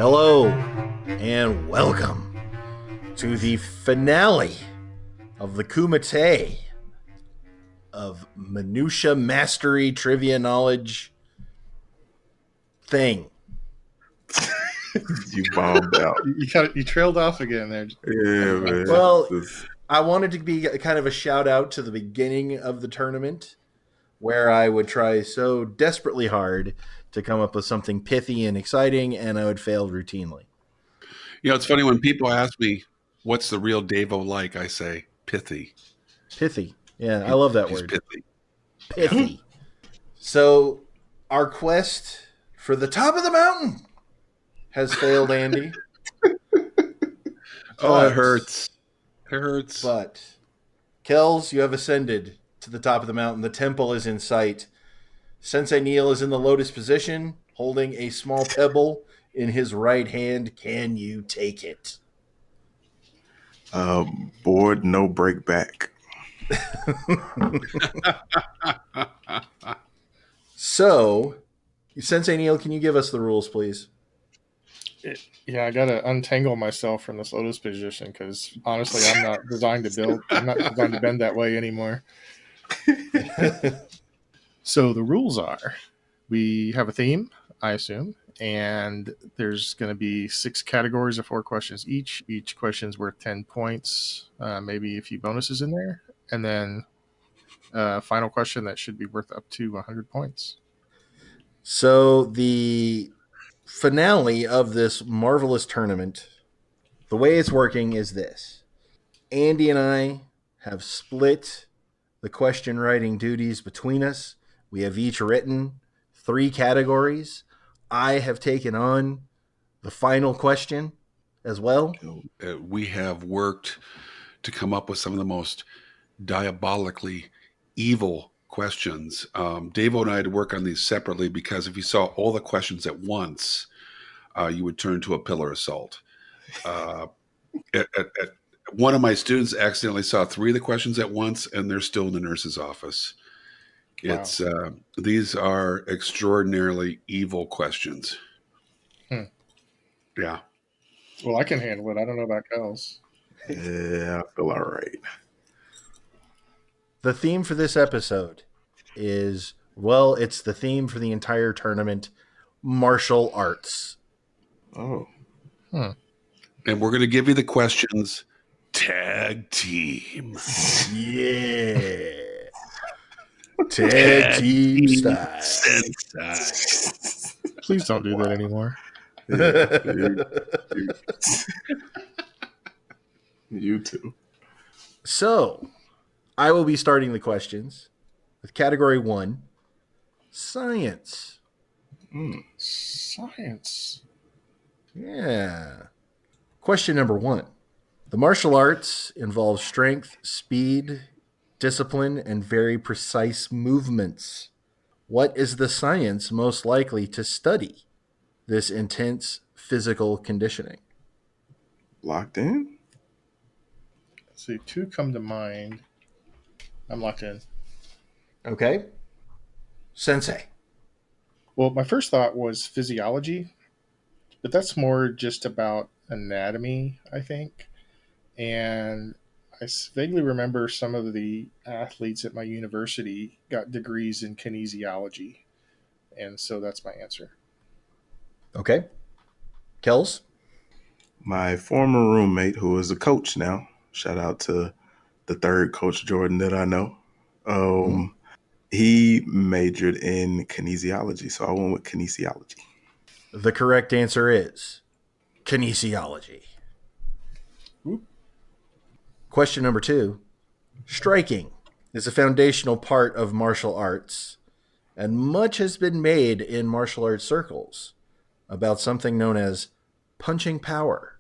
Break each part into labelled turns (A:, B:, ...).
A: Hello and welcome to the finale of the Kumate of Minutia Mastery Trivia Knowledge thing.
B: You bombed out.
C: You trailed off again there.
B: Yeah, man.
A: Well, I wanted to be kind of a shout out to the beginning of the tournament where I would try so desperately hard to come up with something pithy and exciting, and I would fail routinely.
D: You know, it's funny when people ask me, what's the real Davo like? I say, pithy.
A: Pithy. Yeah, I love that
D: He's
A: word.
D: pithy.
A: Pithy. So, our quest for the top of the mountain has failed, Andy.
D: Oh, it hurts. It hurts.
A: But, Kels, you have ascended to the top of the mountain. The temple is in sight. Sensei Neil is in the lotus position, holding a small pebble in his right hand. Can you take it?
B: Board, no break back.
A: So, Sensei Neil, can you give us the rules, please?
C: Yeah, I gotta untangle myself from this lotus position because honestly, I'm not designed to build. I'm not designed to bend that way anymore. So the rules are: we have a theme, I assume, and there's going to be 6 categories of 4 questions each. Each question's worth 10 points, maybe a few bonuses in there, and then final question that should be worth up to 100 points.
A: So the finale of this marvelous tournament, the way it's working is this. Andy and I have split the question writing duties between us. We have each written 3 categories. I have taken on the final question as well.
D: We have worked to come up with some of the most diabolically evil questions. Davo and I had to work on these separately because if you saw all the questions at once, you would turn to a pillar of salt. One of my students accidentally saw 3 of the questions at once, and they're still in the nurse's office. It's wow. These are extraordinarily evil questions. Yeah.
C: Well, I can handle it. I don't know about Kels.
B: Yeah, I feel all right.
A: The theme for this episode is, well, it's the theme for the entire tournament, martial arts.
B: Oh.
D: And we're going to give you the questions tag team.
A: Yeah. Tag team style.
D: Sensei.
C: Please don't do that anymore.
B: You too.
A: So, I will be starting the questions with category 1, science.
C: Science.
A: Yeah. Question number 1. The martial arts involve strength, speed, discipline, and very precise movements. What is the science most likely to study this intense physical conditioning?
B: Locked in?
C: Let's see, 2 come to mind. I'm locked in.
A: Okay. Sensei.
C: Well, my first thought was physiology, but that's more just about anatomy, I think. And I vaguely remember some of the athletes at my university got degrees in kinesiology. And so that's my answer.
A: Okay. Kels?
B: My former roommate, who is a coach now, shout out to the 3rd Coach Jordan that I know. He majored in kinesiology, so I went with kinesiology.
A: The correct answer is kinesiology.
C: Oop.
A: Question number 2. Striking is a foundational part of martial arts, and much has been made in martial arts circles about something known as punching power.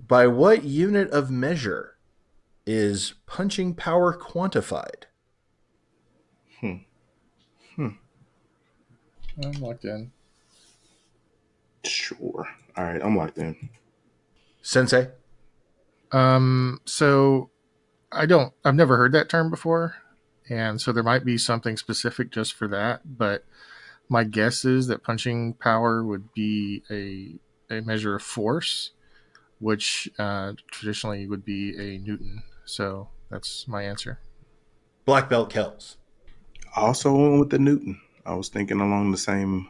A: By what unit of measure is punching power quantified?
C: I'm locked in.
B: Sure. All right, I'm locked in.
A: Sensei?
C: So I've never heard that term before. And so there might be something specific just for that. But my guess is that punching power would be a a measure of force, which traditionally would be a Newton. So that's my answer.
A: Black belt Kels.
B: I also went with the Newton. I was thinking along the same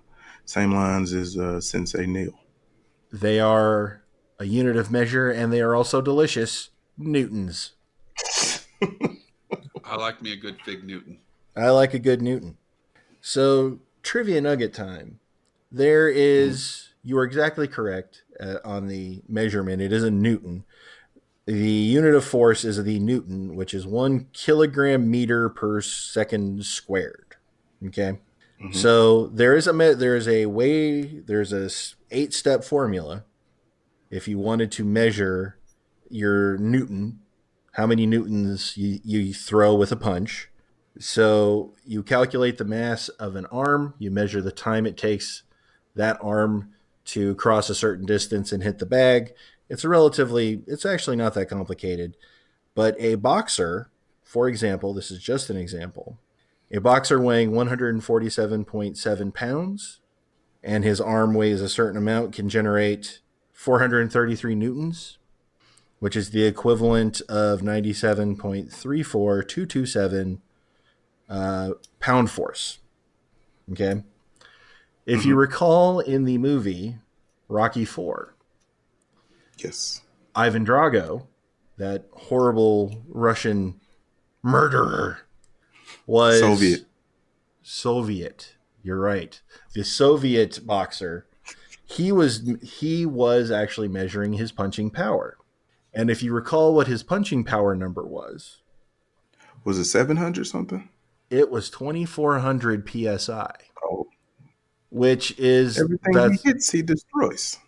B: lines as Sensei Neil.
A: They are a unit of measure, and they are also delicious. Newtons.
D: I like me a good Fig Newton.
A: I like a good Newton. So, trivia nugget time. There
B: Mhm.
A: is, you are exactly correct on the measurement. It is a Newton. The unit of force is the Newton, which is 1 kilogram per second squared. Okay.
B: Mhm.
A: So there's a 8-step formula if you wanted to measure your Newton, how many newtons you throw with a punch. So you calculate the mass of an arm, you measure the time it takes that arm to cross a certain distance and hit the bag. It's actually not that complicated. But a boxer, for example, this is just an example, a boxer weighing 147.7 pounds and his arm weighs a certain amount can generate 433 newtons, which is the equivalent of 97.34227 pound force. Okay. If you
B: Mhm.
A: recall in the movie Rocky 4,
B: Yes.
A: Ivan Drago, that horrible Russian murderer, was
B: Soviet.
A: Soviet. You're right. The Soviet boxer, he was actually measuring his punching power. And if you recall what his punching power number was,
B: Was it 700 something?
A: it was 2400 psi,
B: Oh,
A: which is
B: everything he
A: that's
B: hits, he destroys.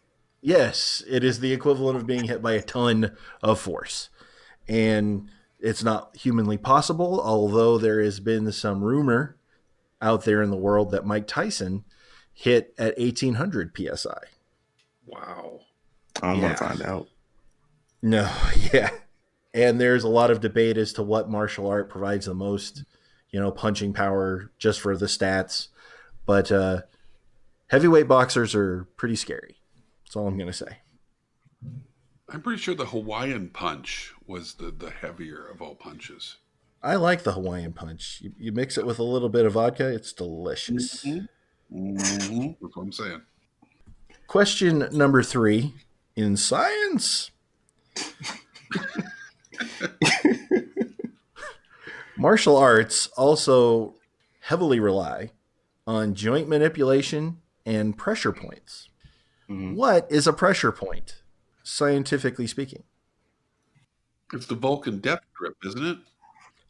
A: yes, it is the equivalent of being hit by a ton of force. And it's not humanly possible, although there has been some rumor out there in the world that Mike Tyson hit at 1800 psi.
D: Wow.
B: I don't want to
A: Yeah.
B: find out.
A: No, yeah. And there's a lot of debate as to what martial art provides the most, punching power just for the stats. But heavyweight boxers are pretty scary. That's all I'm going to say.
D: I'm pretty sure the Hawaiian punch was the heavier of all punches.
A: I like the Hawaiian punch. You mix it with a little bit of vodka, it's delicious.
B: Mhm. Mhm.
D: That's what I'm saying.
A: Question number 3 in science. Martial arts also heavily rely on joint manipulation and pressure points.
B: Mhm.
A: What is a pressure point, scientifically speaking?
D: It's the Vulcan death grip, isn't it?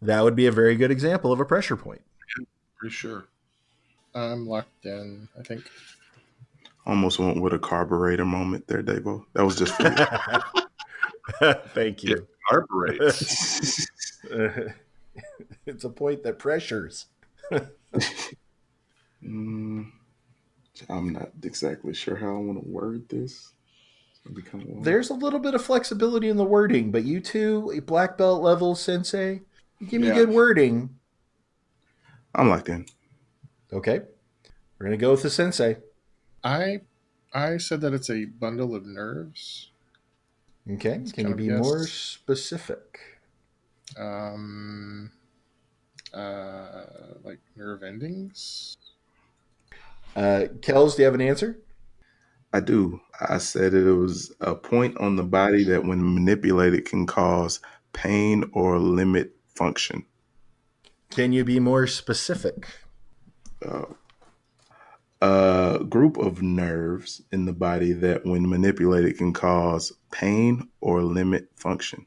A: That would be a very good example of a pressure point.
D: Pretty sure.
C: I'm locked in, I think.
B: Almost went with a carburetor moment there, Davo. That was just for
A: Thank
D: It
A: you.
D: carburetes.
A: It's a point that pressures.
B: Mm, I'm not exactly sure how I want to word this. It's gonna be kind of long.
A: There's a little bit of flexibility in the wording, but you two, a black belt level sensei, you give me
C: Yeah.
A: good wording.
B: I'm locked in.
A: Okay. We're going to go with the sensei.
C: I I said that it's a bundle of nerves.
A: Okay.
C: It's
A: Can you
C: kind of a
A: be more
C: guess.
A: specific?
C: Um, like nerve endings.
A: Kels, do you have an answer?
B: I do. I said it was a point on the body that, when manipulated, can cause pain or limit function.
A: Can you be more specific?
B: Uh, a group of nerves in the body that, when manipulated, can cause pain or limit function.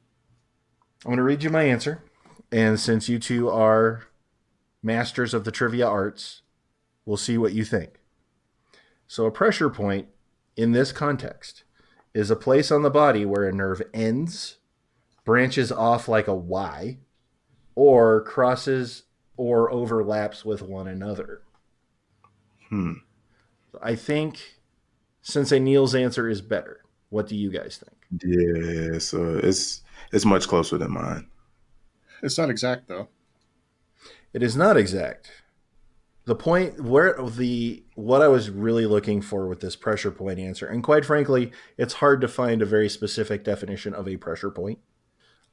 A: I'm going to read you my answer. And since you two are masters of the trivia arts, we'll see what you think. So, a pressure point in this context is a place on the body where a nerve ends, branches off like a Y, or crosses or overlaps with one another.
B: Hmm.
A: I think Sensei Neil's answer is better. What do you guys think?
B: Yeah, so it's much closer than mine.
C: It's not exact though.
A: It is not exact. The point where the what I was really looking for with this pressure point answer, and quite frankly, it's hard to find a very specific definition of a pressure point.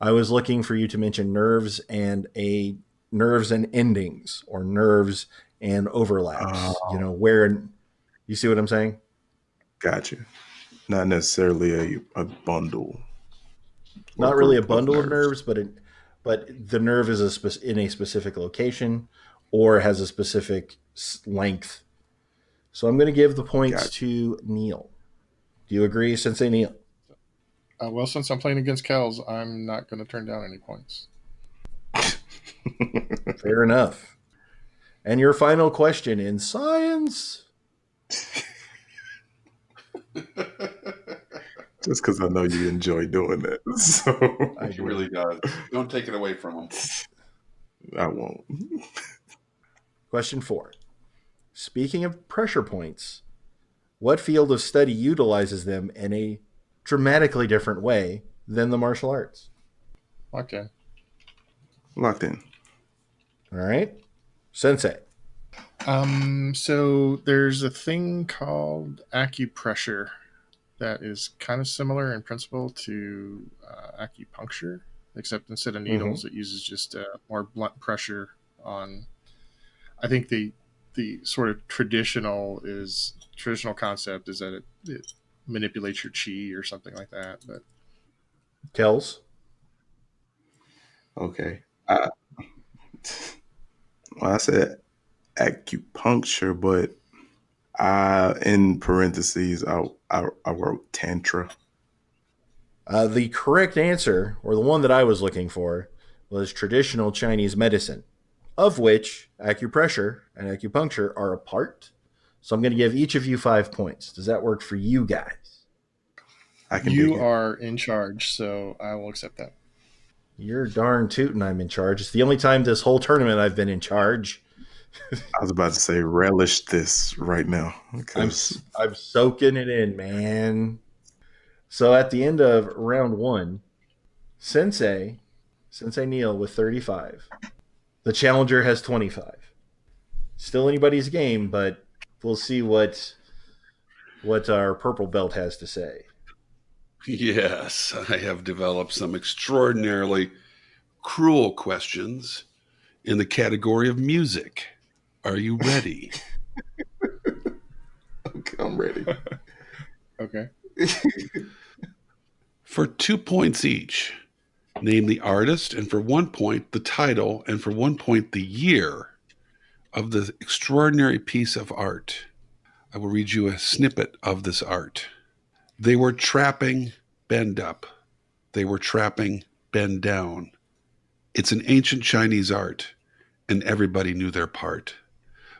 A: I was looking for you to mention nerves and endings, or nerves and overlaps. You
B: Oh,
A: know, where you see what I'm saying?
B: gotcha. Not necessarily a bundle or
A: Not really a
B: group of
A: bundle of
B: nerves.
A: nerves, but the nerve is in a specific location or has a specific length. So I'm going to give the points
B: Gotcha.
A: to Neil. Do you agree, Sensei Neil?
C: Well, since I'm playing against Kels, I'm not going to turn down any points.
A: Fair enough. And your final question in science?
B: Just because I know you enjoy doing that. So
A: I
D: He
A: do.
D: really does. Don't take it away from him.
B: I won't.
A: Question 4. Speaking of pressure points, what field of study utilizes them in a dramatically different way than the martial arts?
C: Okay.
B: Locked in.
A: All right. Sensei.
C: So there's a thing called acupressure that is kind of similar in principle to acupuncture, except instead of
A: Mm-hmm.
C: needles, it uses just more blunt pressure on. I think the sort of traditional concept is that it manipulates your chi or something like that. But
A: Kels.
B: Okay. Well, I said acupuncture, but in parentheses, I wrote tantra.
A: The correct answer, or the one that I was looking for, was traditional Chinese medicine, of which acupressure and acupuncture are a part. So I'm going to give each of you 5 points. Does that work for you guys?
B: I can dig
C: you
B: it.
C: are in charge, so I will accept that.
A: You're darn tootin' I'm in charge. It's the only time this whole tournament I've been in charge.
B: I was about to say relish this right now
A: I'm
B: because
A: I'm soaking it in, man. So at the end of round 1, Sensei, Sensei Neil with 35. The challenger has 25. Still anybody's game, but we'll see what our purple belt has to say.
D: Yes, I have developed some extraordinarily cruel questions in the category of music. Are you ready?
B: I'm ready.
C: Okay.
D: For 2 points each, name the artist, and for 1 point, the title, and for 1 point, the year of the extraordinary piece of art. I will read you a snippet of this art. They were trapping, bend up. They were trapping, bend down. It's an ancient Chinese art, and everybody knew their part.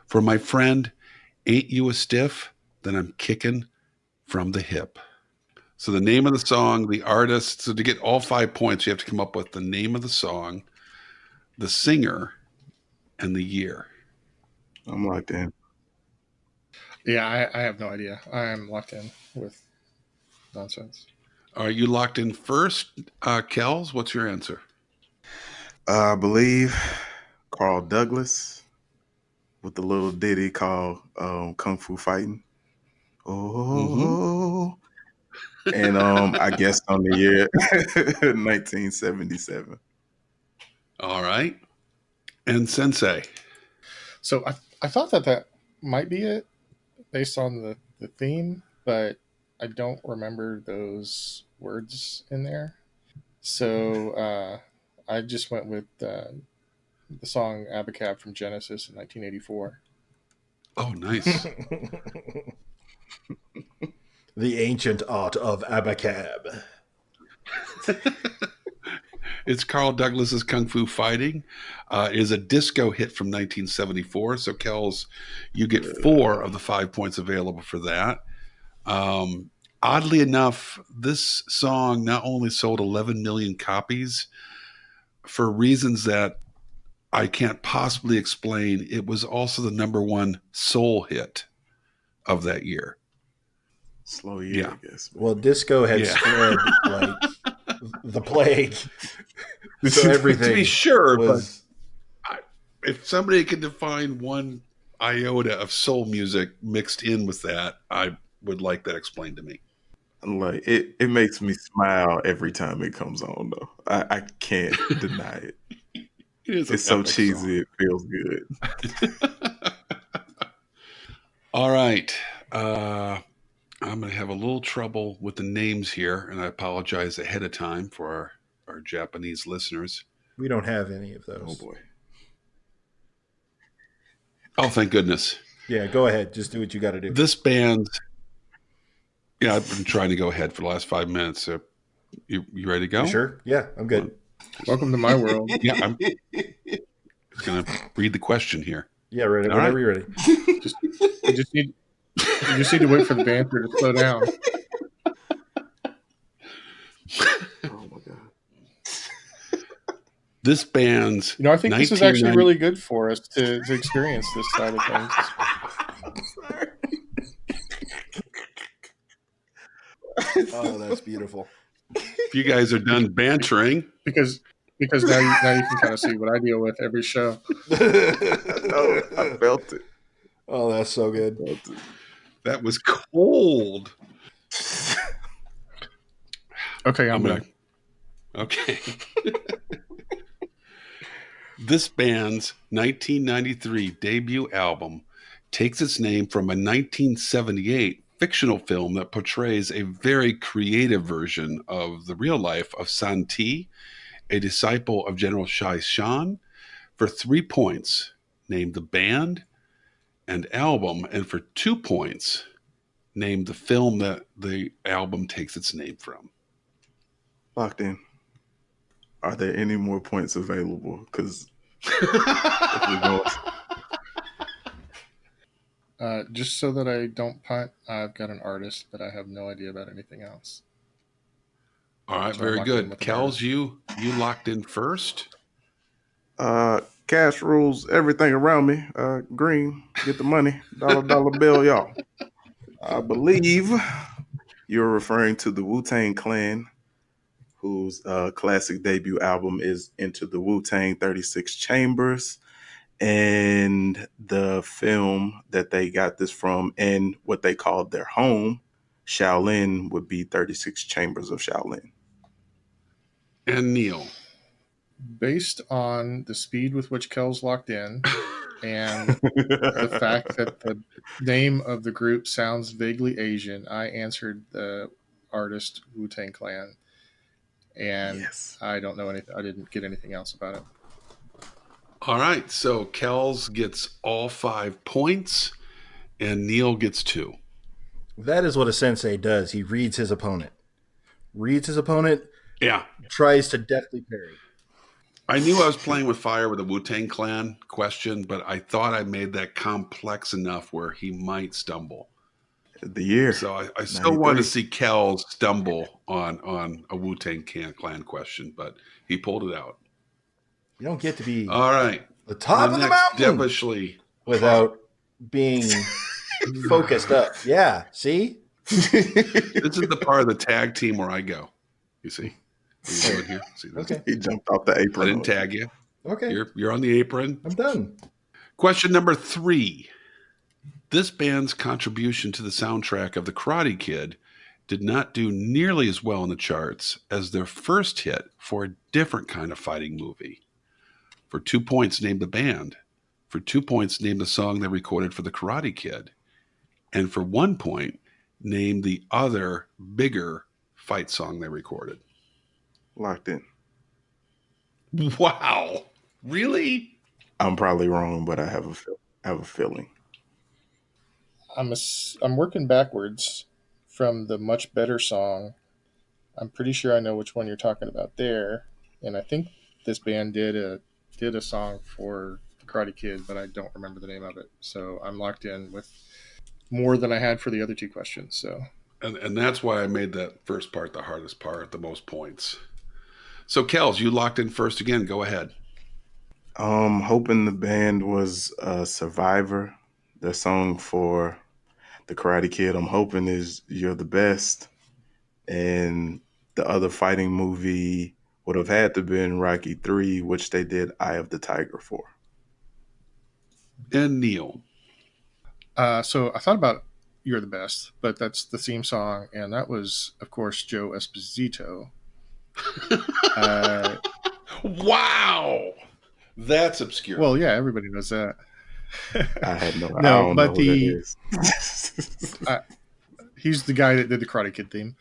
D: For my friend, ain't you a stiff? Then I'm kicking from the hip. So the name of the song, the artist. So to get all 5 points, you have to come up with the name of the song, the singer, and the year.
B: I'm locked in.
C: Yeah, I have no idea. I am locked in with nonsense.
D: Are you locked in first, Kels? What's your answer?
B: I believe Carl Douglas with the little ditty called Kung Fu Fighting.
D: Mm-hmm.
B: Oh, and I guess on the year 1977.
D: All right. And Sensei.
C: So I thought that might be it based on the theme, but I don't remember those words in there. So I just went with the song Abacab from Genesis in 1984.
D: Oh, nice.
A: The ancient art of abacab.
D: It's Carl Douglas's Kung Fu Fighting. It is a disco hit from 1974. So, Kels, you get 4 of the 5 points available for that. Oddly enough, this song not only sold 11 million copies for reasons that I can't possibly explain, it was also the number one soul hit of that year.
B: Slow year,
D: Yeah.
B: I guess.
A: Well, disco had
D: Yeah.
A: spread like the plague. So
D: To be
A: everything
D: sure, but
A: was
D: if somebody could define one iota of soul music mixed in with that, I would like that explained to me.
B: Like it makes me smile every time it comes on though. I can't deny it.
D: It is an
B: It's so
D: epic
B: cheesy,
D: song.
B: it feels good.
D: All right. I'm going to have a little trouble with the names here, and I apologize ahead of time for our Japanese listeners.
A: We don't have any of
B: Oh
A: those.
B: boy.
D: Oh, thank goodness.
A: Yeah, go ahead. Just do what you got to do.
D: This band, yeah, I've been trying to go ahead for the last 5 minutes. So you ready to go?
A: You sure? Yeah, I'm good.
C: Welcome to my world.
D: Yeah, I'm going to read the question here.
A: Yeah, ready.
D: All
A: Whenever
D: right.
A: you're ready.
C: You just need to wait for the banter to slow down.
B: Oh my god.
D: This band's
C: I think this is actually
D: 1990
C: really good for us to experience this side of things.
A: Oh, that's beautiful.
D: If you guys are done bantering,
C: because now you can kind of see what I deal with every show.
B: I felt it.
A: Oh, that's so good.
D: that was cold.
C: Okay, I'm
D: gonna.
C: good.
D: Okay. This band's 1993 debut album takes its name from a 1978 fictional film that portrays a very creative version of the real life of Santi, a disciple of General Shai Shan. For 3 points, name the band and album, and for 2 points, name the film that the album takes its name from.
B: Locked in. Are there any more points available? Because
C: just so that I don't punt, I've got an artist, but I have no idea about anything else.
D: All right,
C: So
D: very good. Kels, you locked in first.
B: Cash rules everything around me. Green, get the money. Dollar bill, y'all. I believe you're referring to the Wu-Tang Clan, whose classic debut album is Into the Wu-Tang 36 Chambers, and the film that they got this from and what they called their home, Shaolin, would be 36 Chambers of Shaolin.
D: And Neil.
C: Based on the speed with which Kels locked in and the fact that the name of the group sounds vaguely Asian, I answered the artist Wu-Tang Clan. And
B: Yes.
C: I don't know anything. I didn't get anything else about it.
D: All right, so Kels gets all 5 points, and Neil gets 2.
A: That is what a sensei does. He reads his opponent.
D: Yeah.
A: Tries to deftly parry.
D: I knew I was playing with fire with the Wu-Tang Clan question, but I thought I made that complex enough where he might stumble.
B: The year.
D: So I still want to see Kels stumble on a Wu-Tang Clan question, but he pulled it out.
A: You don't get to be
D: all right.
A: The top of the mountain
D: devilishly
A: without being focused up. Yeah, see?
D: This is the part of the tag team where I go. You see? What are you doing here? See this?
A: Okay.
B: He jumped off the apron.
D: I didn't tag you.
A: Okay.
D: You're on the apron.
A: I'm done.
D: Question number 3. This band's contribution to the soundtrack of The Karate Kid did not do nearly as well in the charts as their first hit for a different kind of fighting movie. For 2 points, name the band. For 2 points, name the song they recorded for The Karate Kid. And for 1 point, name the other bigger fight song they recorded.
B: Locked in.
D: Wow. Really?
B: I'm probably wrong, but I have a feeling.
C: I'm working backwards from the much better song. I'm pretty sure I know which one you're talking about there, and I think this band did a song for the Karate Kid, but I don't remember the name of it. So I'm locked in with more than I had for the other 2 questions. So,
D: and that's why I made that first part the hardest part, the most points. So, Kels, you locked in first again. Go ahead.
B: Hoping the band was Survivor. The song for the Karate Kid, I'm hoping, is You're the Best. And the other fighting movie would have had to been Rocky 3, which they did Eye of the Tiger for.
D: And Neil.
C: So I thought about "You're the Best," but that's the theme song, and that was, of course, Joe Esposito. Uh,
D: Wow, that's obscure.
C: well, yeah, everybody knows that.
B: I had no. I
C: No,
B: don't know
C: but
B: who that
C: the
B: is.
C: uh, he's the guy that did the Karate Kid theme.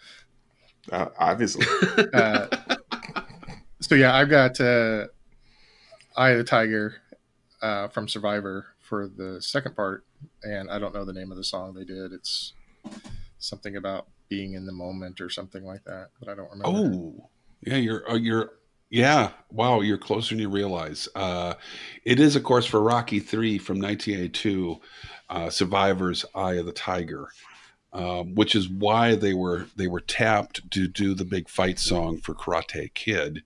B: Obviously.
C: Uh, so yeah, I've got "Eye of the Tiger" from Survivor for the second part, and I don't know the name of the song they did. It's something about being in the moment or something like that, but I don't remember.
D: Oh, yeah, you're yeah. Wow, you're closer than you realize. It is, of course, for Rocky 3 from 1982, Survivor's Eye of the Tiger, which is why they were tapped to do the big fight song for Karate Kid,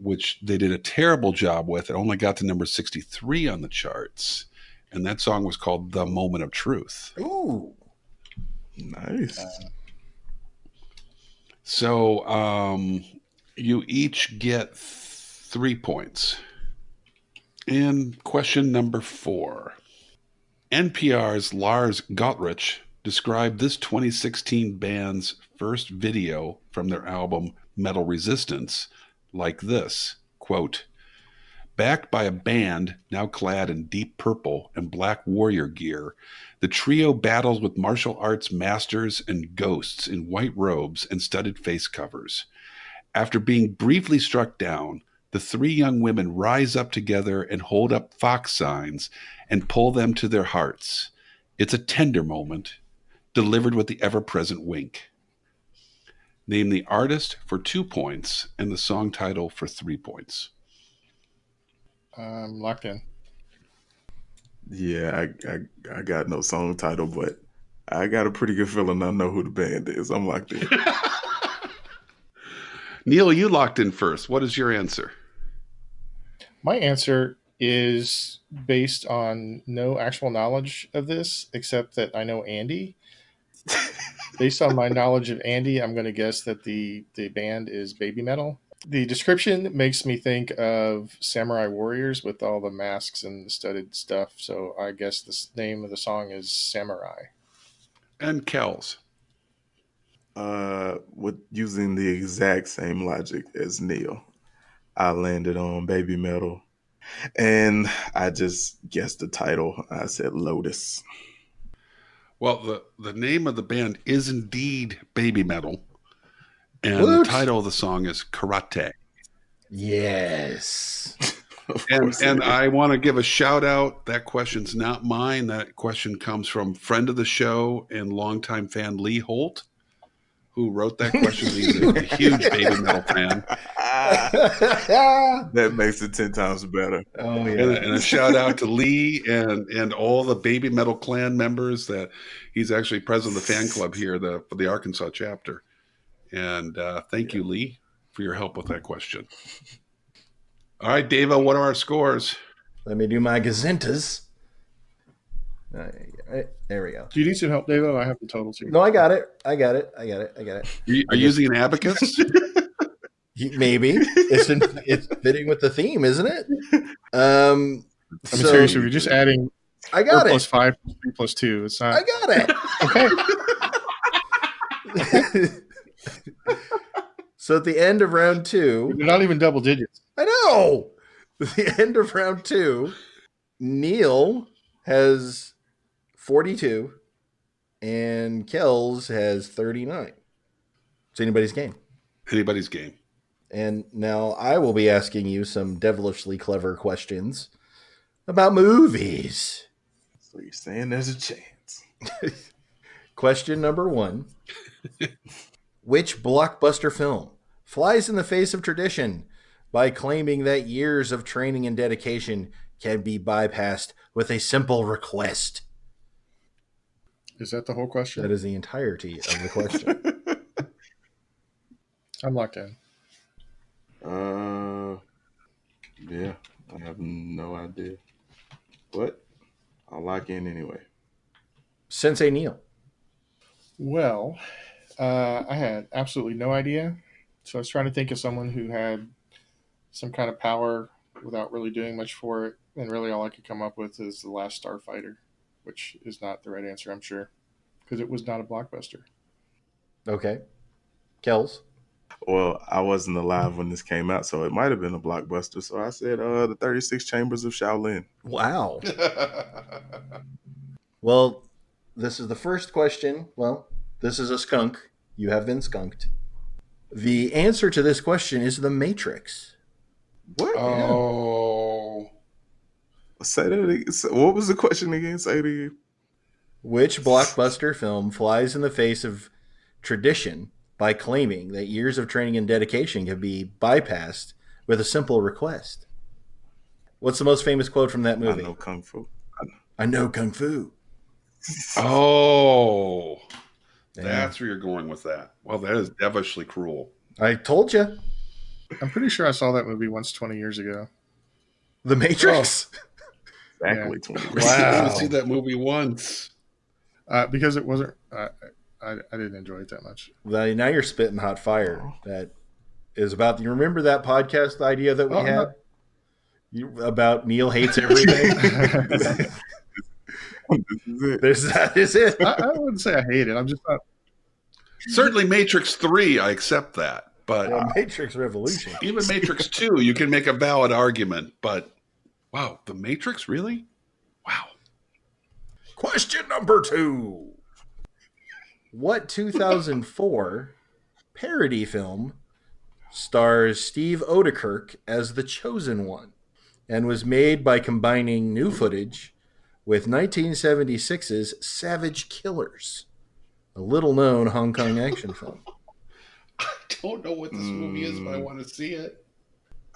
D: which they did a terrible job with. It only got to number 63 on the charts, and that song was called "The Moment of Truth."
A: Ooh.
B: Nice.
D: So you each get 3 points. And question number 4. NPR's Lars Gottrich described this 2016 band's first video from their album Metal Resistance like this, quote, "Backed by a band now clad in deep purple and black warrior gear, the trio battles with martial arts masters and ghosts in white robes and studded face covers. After being briefly struck down, the 3 young women rise up together and hold up fox signs and pull them to their hearts. It's a tender moment, delivered with the ever-present wink. Name the artist for 2 points and the song title for 3 points."
C: I'm locked in.
B: Yeah, I got no song title, but I got a pretty good feeling I know who the band is. I'm locked in.
D: Neil, you locked in first. What is your answer?
C: My answer is based on no actual knowledge of this, except that I know Andy. Based on my knowledge of Andy, I'm going to guess that the band is Baby Metal. The description makes me think of samurai warriors with all the masks and the studded stuff. So I guess the name of the song is Samurai.
D: And Kels.
B: With using the exact same logic as Neil, I landed on Baby Metal, and I just guessed the title. I said Lotus.
D: Well, the name of the band is indeed Baby Metal, and the
A: Woot!
D: title of the song is Karate.
A: Yes.
B: Of
D: And
B: course,
D: and
B: it is.
D: I want to give a shout out. That question's not mine. That question comes from friend of the show and longtime fan Lee Holt, who wrote that question. He's a huge Baby Metal fan.
B: That makes it 10 times better.
A: Oh
D: And a
A: yeah.
D: shout out to Lee and all the Baby Metal Clan members. That he's actually president of the fan club here, for the Arkansas chapter. And thank you, Lee, for your help with that question. All right, Davo, what are our scores?
A: Let me do my gazintas. There we go.
C: Do you need some help, Davo? I have the totals here.
A: No, I got it. I got it.
D: Are you using an abacus?
A: Maybe it's fitting with the theme, isn't it?
C: I mean, seriously, we're just adding
A: I
C: 4
A: got
C: plus
A: it.
C: 5 plus 3 plus 2. It's not
A: I got
C: okay.
A: it. So at the end of round 2,
C: They're not even double digits.
A: I know. At the end of round 2, Neil has 42 and Kels has 39. It's anybody's game.
D: Anybody's game.
A: And now I will be asking you some devilishly clever questions about movies.
B: So you're saying there's a chance.
A: Question number 1. Which blockbuster film flies in the face of tradition by claiming that years of training and dedication can be bypassed with a simple request?
C: Is that the whole question?
A: That is the entirety of the question.
C: I'm locked in.
B: Yeah, I have no idea. But I'll lock in anyway.
A: Sensei Neil.
C: Well, I had absolutely no idea. So I was trying to think of someone who had some kind of power without really doing much for it. And really all I could come up with is The Last Starfighter, which is not the right answer, I'm sure, because it was not a blockbuster.
A: Okay. Kels?
B: Well, I wasn't alive when this came out, so it might have been a blockbuster. So I said, the 36 Chambers of Shaolin.
A: Wow. Well, this is the first question. Well, this is a skunk. You have been skunked. The answer to this question is The Matrix.
B: What?
D: Oh.
B: Say that again. What was the question again? Say it again.
A: Which blockbuster film flies in the face of tradition by claiming that years of training and dedication can be bypassed with a simple request? What's the most famous quote from that
B: I
A: movie?
B: know Kung Fu.
A: I know Kung Fu.
D: Oh.
A: Yeah.
D: That's where you're going with that. Well, that is devilishly cruel.
A: I told you.
C: I'm pretty sure I saw that movie once 20 years ago.
A: The Matrix?
B: Exactly
C: Yeah.
B: 20 years.
A: Wow.
D: I only see that movie once.
C: Because it wasn't. I didn't enjoy it that much.
A: Well, now you're spitting hot fire. That is about. You remember that podcast idea that we
C: Oh,
A: had?
C: no.
A: About Neil hates everything?
B: This is it.
A: That is it.
C: I wouldn't say I hate it. I'm just not.
D: Certainly Matrix 3, I accept that. But
A: Yeah, Matrix Revolution.
D: even Matrix 2, you can make a valid argument. But wow, The Matrix, really? Wow.
A: Question number 2. What 2004 parody film stars Steve Odekirk as the Chosen One and was made by combining new footage with 1976's Savage Killers, a little-known Hong Kong action film?
D: I don't know what this movie is, but I want to see it.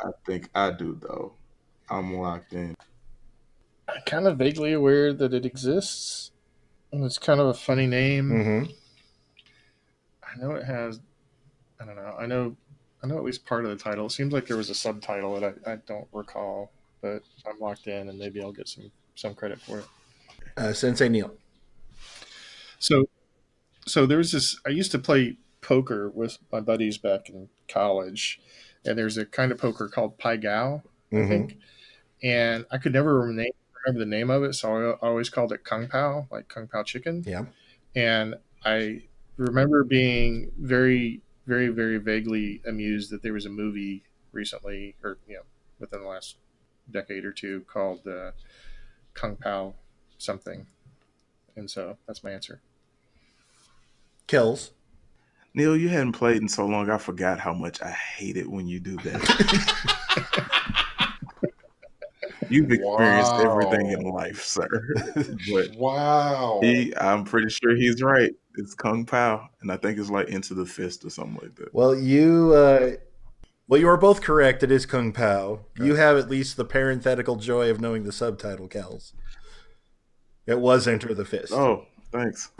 B: I think I do, though. I'm locked in.
C: I'm kind of vaguely aware that it exists. And it's kind of a funny name.
A: Mm-hmm.
C: I know it has. I don't know. I know at least part of the title. It seems like there was a subtitle that I don't recall, but I'm locked in, and maybe I'll get some credit for it.
A: Sensei Neil.
C: So there was this. I used to play poker with my buddies back in college, and there's a kind of poker called Pai Gao, I think, and I could never remember the name of it, so I always called it Kung Pao, like Kung Pao chicken.
A: Yeah.
C: And I remember being very, very, very vaguely amused that there was a movie recently, or within the last decade or two, called Kung Pao something, and so that's my answer.
A: Kels.
B: Neil, you hadn't played in so long, I forgot how much I hate it when you do that. You've experienced everything in life, sir. But
D: Wow.
B: I'm pretty sure he's right. It's Kung Pao, and I think it's like Into the Fist or something like that.
A: Well, you are both correct. It is Kung Pao. Okay. You have at least the parenthetical joy of knowing the subtitle, Kels. It was Enter the Fist.
B: Oh, thanks.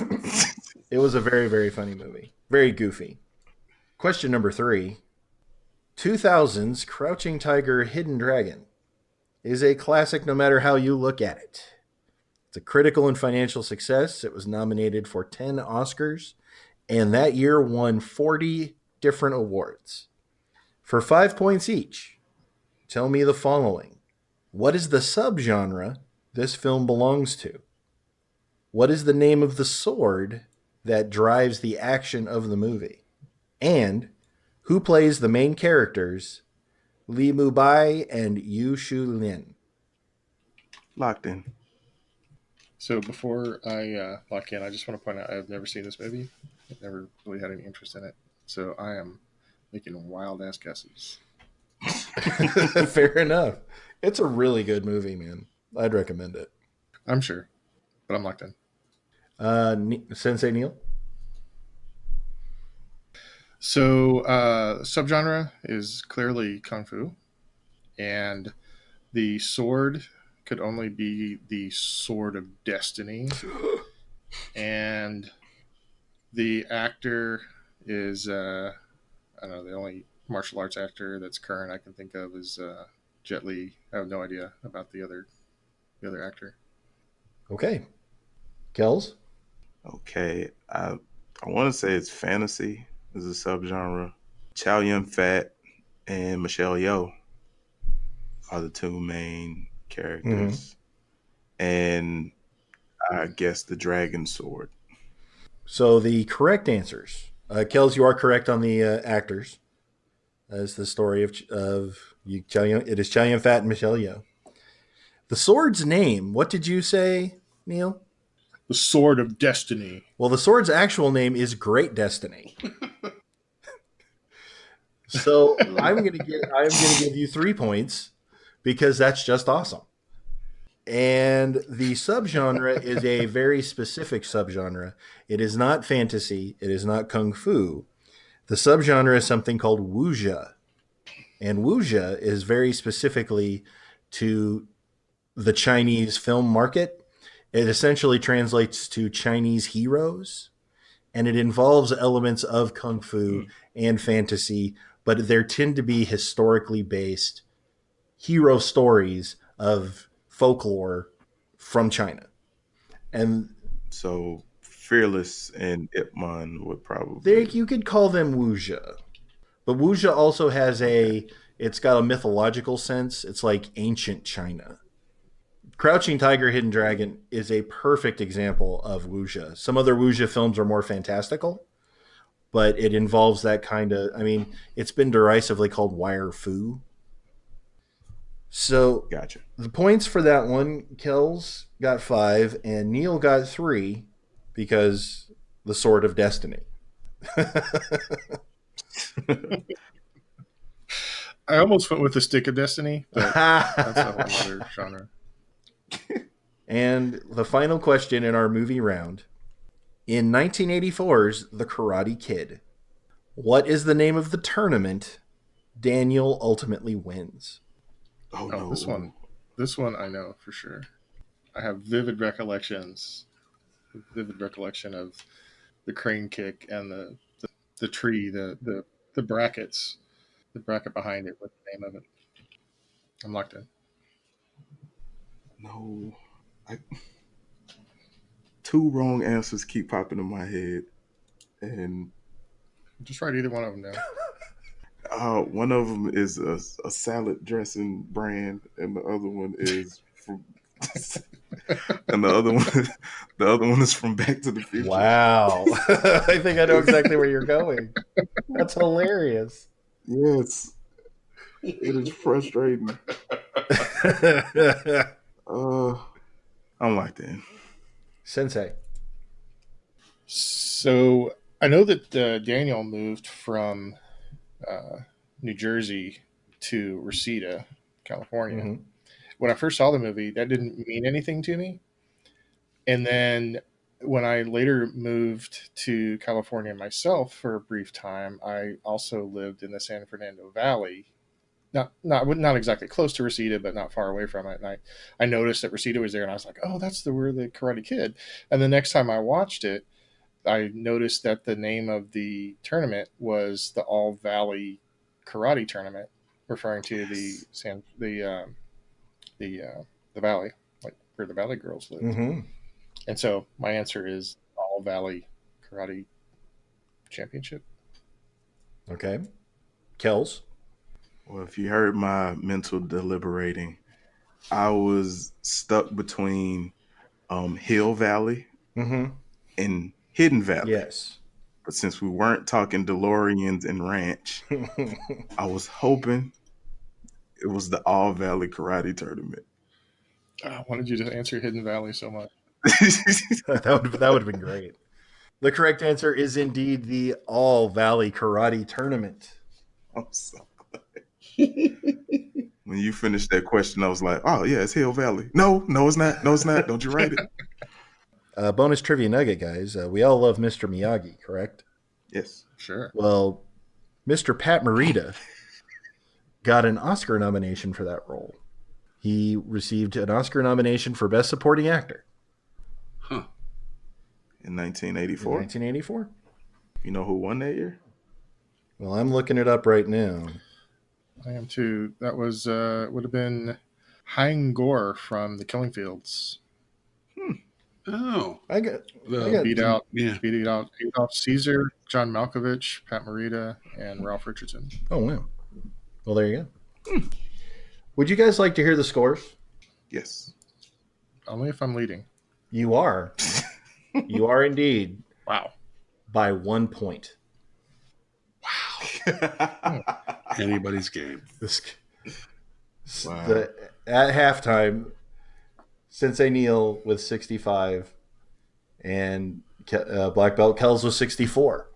A: It was a very, very funny movie. Very goofy. Question number 3. 2000's Crouching Tiger, Hidden Dragon is a classic no matter how you look at it. It's a critical and financial success. It was nominated for 10 Oscars, and that year won 40 different awards. For 5 points each, tell me the following. What is the subgenre this film belongs to? What is the name of the sword that drives the action of the movie? And who plays the main characters, Li Mubai and Yu Shu Lin?
B: Locked in.
C: So before I lock in, I just want to point out I've never seen this movie. I've never really had any interest in it. So I am making wild-ass guesses.
A: Fair enough. It's a really good movie, man. I'd recommend it.
C: I'm sure, but I'm locked in.
A: Sensei Neil?
C: So subgenre is clearly Kung Fu, and the sword could only be the Sword of Destiny, and the actor is I don't know, the only martial arts actor that's current I can think of is Jet Li. I have no idea about the other actor.
A: Okay. Kels?
B: Okay. I want to say it's fantasy is a subgenre. Chow Yun-fat and Michelle Yeoh are the two main characters. And I guess the dragon sword.
A: So the correct answers, Kels, you are correct on the actors. As the story of it is Chow Yun Fat and Michelle Yeoh. The sword's name, what did you say, Neil?
C: The Sword of Destiny.
A: Well, the sword's actual name is Great Destiny. So I'm gonna give you 3 points because that's just awesome. And the subgenre is a very specific subgenre. It is not fantasy. It is not kung fu. The subgenre is something called wuxia. And wuxia is very specifically to the Chinese film market. It essentially translates to Chinese heroes, and it involves elements of kung fu and fantasy, but there tend to be historically based hero stories of folklore from China. And
B: So Fearless and Ip Man would probably.
A: you could call them wuxia. But wuxia also has it's got a mythological sense. It's like ancient China. Crouching Tiger, Hidden Dragon is a perfect example of wuxia. Some other wuxia films are more fantastical, but it involves that kind of. I mean, it's been derisively called wire fu. So,
B: Gotcha.
A: the points for that one, Kels got 5, and Neil got 3 because the Sword of Destiny.
C: I almost went with the Stick of Destiny, but that's a whole other genre.
A: And the final question in our movie round. In 1984's The Karate Kid, what is the name of the tournament Daniel ultimately wins?
B: Oh,
C: Oh,
B: no.
C: this one I know for sure. I have vivid recollection of the crane kick and the tree, the brackets, the bracket behind it with the name of it. I'm locked in.
B: No. Two wrong answers keep popping in my head. And
C: Just write either one of them down.
B: one of them is a salad dressing brand, and the other one is from. And the other one is from Back to the Future.
A: Wow. I think I know exactly where you're going. That's hilarious.
B: Yes, it is frustrating. I'm like that.
A: Sensei.
C: So I know that Daniel moved from New Jersey to Reseda, California.
A: Mm-hmm.
C: When I first saw the movie, that didn't mean anything to me. And then when I later moved to California myself for a brief time, I also lived in the San Fernando Valley. Not exactly close to Reseda, but not far away from it. And I noticed that Reseda was there, and I was like, "Oh, that's where the Karate Kid." And the next time I watched it, I noticed that the name of the tournament was the All Valley Karate Tournament, referring to the valley, like where the Valley Girls lived.
A: Mm-hmm.
C: And so my answer is All Valley Karate Championship.
A: Okay. Kels.
B: Well, if you heard my mental deliberating, I was stuck between Hill Valley
A: Mm-hmm.
B: and Hidden Valley.
A: Yes.
B: But since we weren't talking DeLoreans and ranch, I was hoping it was the All Valley Karate Tournament.
C: I wanted you to answer Hidden Valley so much.
A: that would have been great. The correct answer is indeed the All Valley Karate Tournament.
B: I'm so glad. When you finished that question, I was like, "Oh yeah, it's Hill Valley." No, it's not. No, it's not. Don't you write it?
A: Bonus trivia nugget, guys. We all love Mr. Miyagi, correct?
B: Yes.
C: Sure.
A: Well, Mr. Pat Morita got an Oscar nomination for that role. He received an Oscar nomination for Best Supporting Actor.
D: Huh.
B: In 1984.
A: In 1984.
B: You know who won that year?
A: Well, I'm looking it up right now.
C: I am too. That was would have been Hein Gore from The Killing Fields.
D: Oh.
A: I got
C: Beat out
D: Yeah.
C: Adolf Caesar, John Malkovich, Pat Morita, and Ralph Richardson.
A: Oh, wow. Well, there you go. Would you guys like to hear the scores?
B: Yes.
C: Only if I'm leading.
A: You are. You are indeed
C: Wow.
A: by 1 point.
D: Anybody's game.
A: This,
B: Wow.
A: at halftime, Sensei Neil with 65 and Black Belt Kels with 64.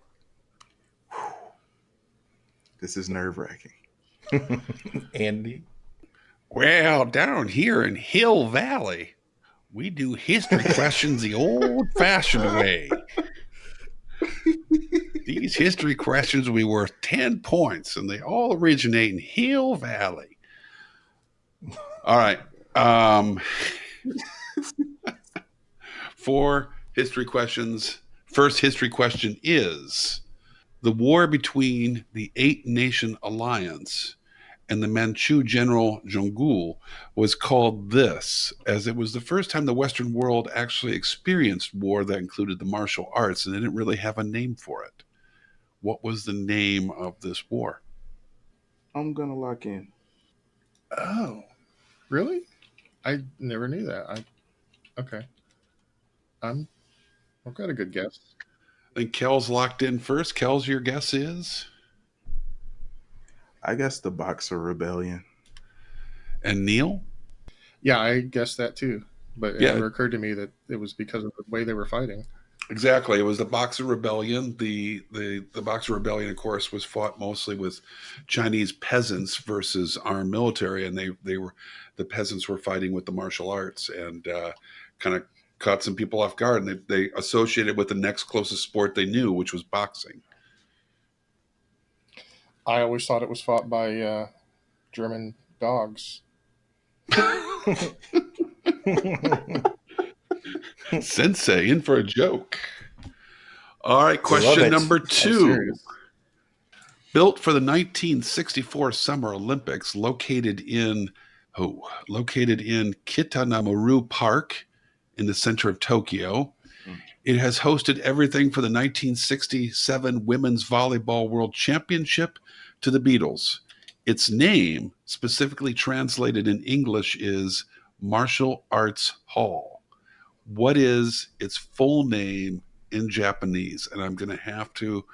B: This is nerve wracking.
A: Andy?
D: Well, down here in Hill Valley, we do history questions the old-fashioned way. These history questions will be worth 10 points, and they all originate in Hill Valley. All right. For history questions, first history question is the war between the Eight-Nation Alliance and the Manchu general Zhongul was called this, as it was the first time the Western world actually experienced war that included the martial arts, and they didn't really have a name for it. What was the name of this war?
B: I'm gonna lock in.
C: Oh, really? I never knew that. Okay. I've got a good guess.
D: I think Kels locked in first. Kels, your guess is?
B: I guess the Boxer Rebellion.
D: And Neil?
C: Yeah, I guessed that too. But it
D: Yeah.
C: never occurred to me that it was because of the way they were fighting.
D: Exactly. It was the Boxer Rebellion. The Boxer Rebellion, of course, was fought mostly with Chinese peasants versus armed military, and the peasants were fighting with the martial arts, and kind of caught some people off guard, and they associated with the next closest sport they knew, which was boxing.
C: I always thought it was fought by German dogs.
D: Sensei in for a joke. All right,
A: Love
D: question
A: it.
D: number
C: Oh,
D: 2.
C: serious?
D: Built for the 1964 Summer Olympics, located in Kitanamaru Park in the center of Tokyo. It has hosted everything from the 1967 Women's Volleyball World Championship to the Beatles. Its name, specifically translated in English, is Martial Arts Hall. What is its full name in Japanese? And I'm going to have to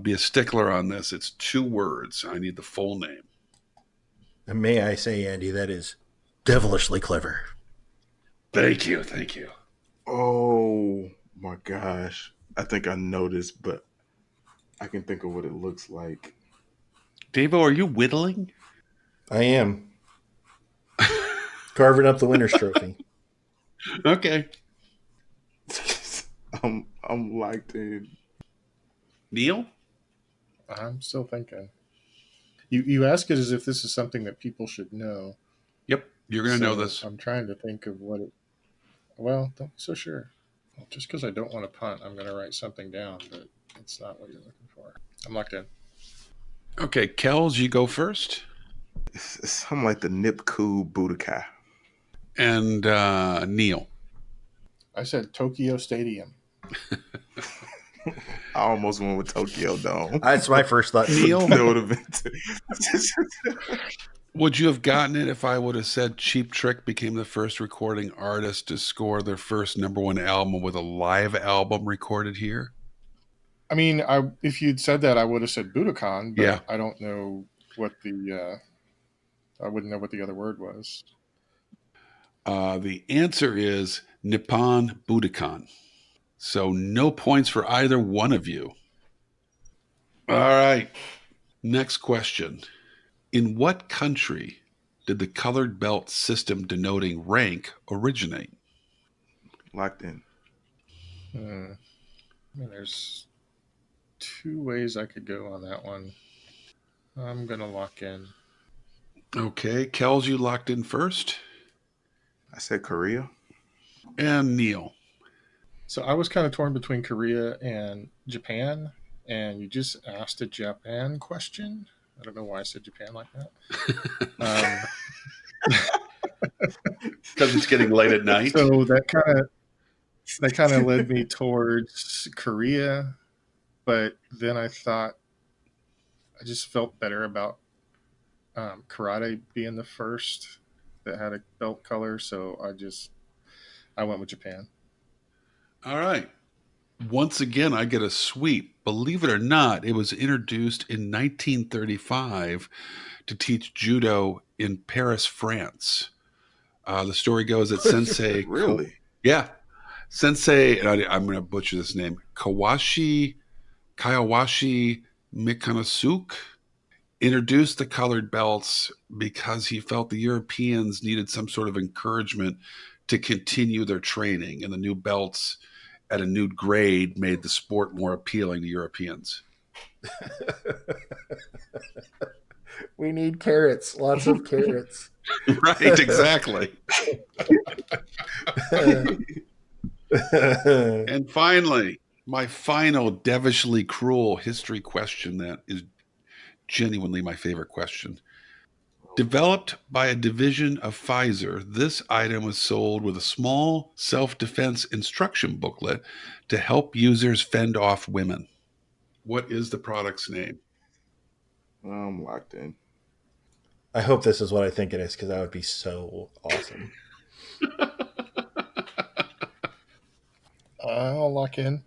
D: be a stickler on this. It's 2 words. I need the full name.
A: And may I say, Andy, that is devilishly clever.
D: Thank you. Thank you.
B: Oh my gosh. I think I know this, but I can think of what it looks like.
D: Davo, are you whittling?
A: I am. Carving up the winner's trophy.
D: Okay.
B: I'm locked in.
D: Neil?
C: I'm still thinking. You ask it as if this is something that people should know.
D: Yep. You're going to know
C: So
D: this.
C: I'm trying to think of what it. Well, don't be so sure. Well, just because I don't want to punt, I'm going to write something down, but it's not what you're looking for. I'm locked in.
D: Okay, Kels, you go first.
B: It's something like the Nipku Budokai.
D: And Neil.
C: I said Tokyo Stadium.
B: I almost went with Tokyo Dome.
A: That's my first thought.
D: Neil,
B: That would have been.
D: would you have gotten it if I would have said Cheap Trick became the first recording artist to score their first #1 album with a live album recorded here?
C: I mean, if you'd said that, I would have said Budokan, but
D: Yeah.
C: I don't know what I wouldn't know what the other word was.
D: The answer is Nippon Budokan. So no points for either one of you. All right. Next question. In what country did the colored belt system denoting rank originate?
B: Locked in.
C: I mean, there's 2 ways I could go on that one. I'm going to lock in.
D: Okay. Kels, you locked in first.
B: I said Korea.
D: And Neil.
C: So I was kind of torn between Korea and Japan, and you just asked a Japan question. I don't know why I said Japan like that.
D: Because it's getting late at night.
C: So that kind of led me towards Korea, but then I thought I just felt better about karate being the first that had a belt color. So I went with Japan.
D: All right. Once again, I get a sweep. Believe it or not, it was introduced in 1935 to teach judo in Paris, France. The story goes that
B: Really?
D: yeah, Sensei, and I'm going to butcher this name, Kayawashi Mikanosuk, introduced the colored belts because he felt the Europeans needed some sort of encouragement to continue their training, and the new belts at a new grade made the sport more appealing to Europeans.
A: We need carrots, lots of carrots.
D: Right, exactly. And finally, my final devilishly cruel history question that is genuinely my favorite question. Developed by a division of Pfizer, this item was sold with a small self-defense instruction booklet to help users fend off women. What is the product's name?
B: I'm locked in.
A: I hope this is what I think it is, because that would be so awesome.
C: I'll lock in.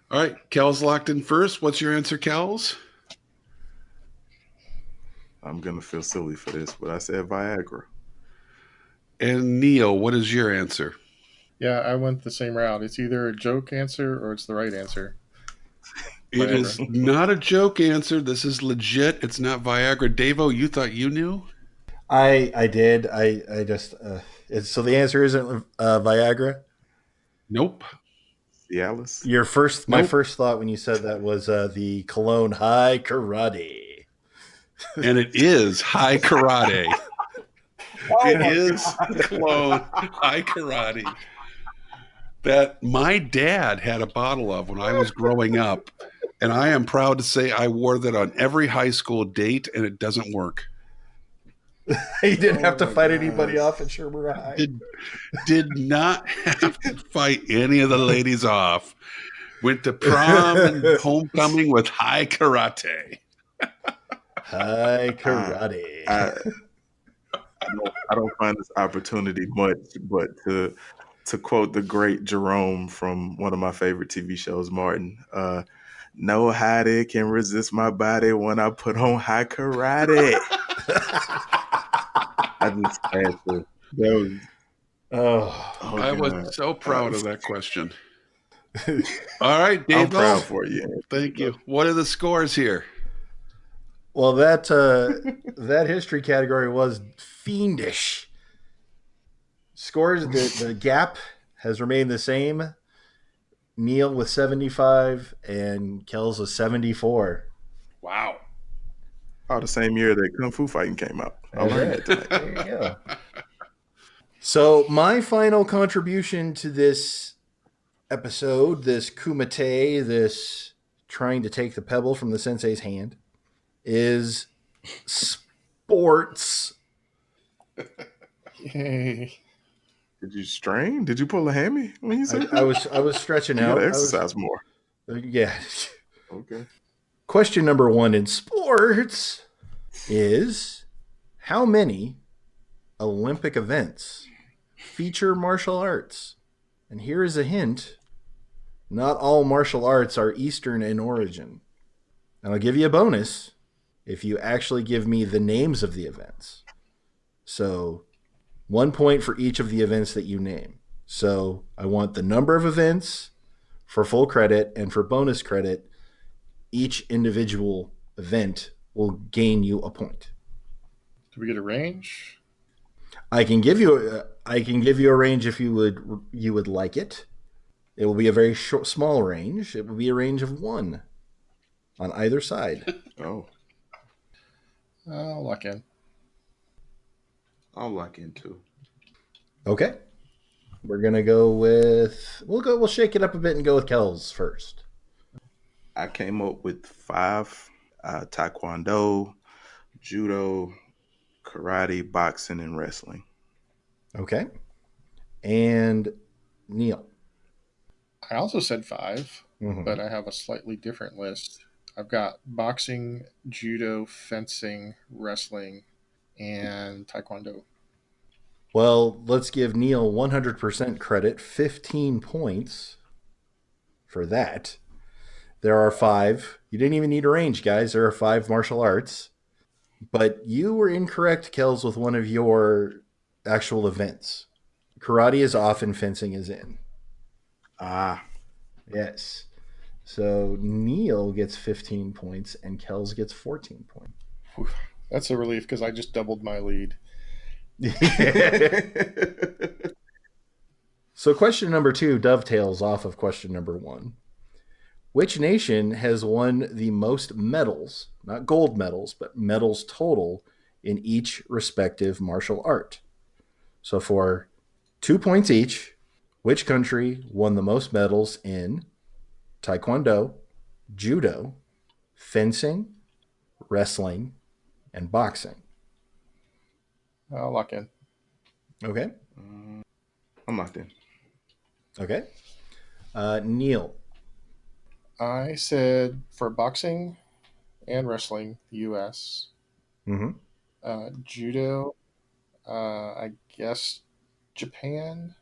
D: All right, Kels locked in first. What's your answer, Kels?
B: I'm gonna feel silly for this, but I said Viagra.
D: And Neil, what is your answer?
C: Yeah, I went the same route. It's either a joke answer or it's the right answer.
D: It
C: Viagra.
D: is not a joke answer. This is legit. It's not Viagra. Davo, you thought you knew?
A: I did. I just so the answer isn't Viagra.
D: Nope.
B: Cialis.
A: My
D: Nope.
A: first thought when you said that was the cologne High Karate.
D: And it is high karate. It is cologne high karate that my dad had a bottle of when I was growing up. And I am proud to say I wore that on every high school date, and it doesn't work.
A: He didn't have to
B: my
A: fight
B: gosh.
A: anybody off at Shermer High.
D: Did not have to fight any of the ladies off. Went to prom and homecoming with high karate.
A: High Karate.
B: I don't find this opportunity much, but to quote the great Jerome from one of my favorite TV shows, Martin, no hottie can resist my body when I put on high karate. I just had to. That was,
A: Oh,
D: I
B: God.
D: was so proud of that question. All right, Dave.
B: I'm proud for you.
D: Thank you. What are the scores here?
A: well, that history category was fiendish. Scores, the gap has remained the same. Neil with 75 and Kels with 74.
D: Wow.
B: Oh, the same year that Kung Fu Fighting came out. I learned that tonight.
A: There you go. So my final contribution to this episode, this kumate, this trying to take the pebble from the sensei's hand, is sports.
C: Yay.
B: Did you strain? Did you pull a hammy when you said
A: I
B: that?
A: was stretching
B: You
A: out.
B: gotta exercise more.
A: Yeah.
B: Okay.
A: Question number 1 in sports is how many Olympic events feature martial arts? And here is a hint. Not all martial arts are Eastern in origin. And I'll give you a bonus if you actually give me the names of the events. So 1 point for each of the events that you name. So I want the number of events for full credit, and for bonus credit, each individual event will gain you a point.
C: Do we get a range?
A: I can give you a range if you would like it. It will be a very small range. It will be a range of 1 on either side.
B: Oh,
C: I'll lock in.
B: I'll lock in too.
A: Okay. We're gonna go with we'll shake it up a bit and go with Kels first.
B: I came up with 5: Taekwondo, Judo, Karate, Boxing, and Wrestling.
A: Okay. And Neil.
C: I also said 5,
A: Mhm.
C: but I have a slightly different list. I've got boxing, judo, fencing, wrestling, and taekwondo.
A: Well, let's give Neil 100% credit, 15 points for that. There are 5. You didn't even need a range, guys. There are 5 martial arts. But you were incorrect, Kels, with one of your actual events. Karate is off and fencing is in.
B: Ah,
A: Yes. So Neil gets 15 points and Kels gets 14 points.
C: Whew. That's a relief because I just doubled my lead.
A: So question number 2 dovetails off of question number 1. Which nation has won the most medals, not gold medals, but medals total in each respective martial art? So for 2 points each, which country won the most medals in Taekwondo, Judo, fencing, wrestling, and boxing?
C: I'll lock in.
A: Okay.
B: I'm locked in.
A: Okay. Neil.
C: I said for boxing and wrestling, the U.S.
A: Mm-hmm.
C: Judo, I guess Japan.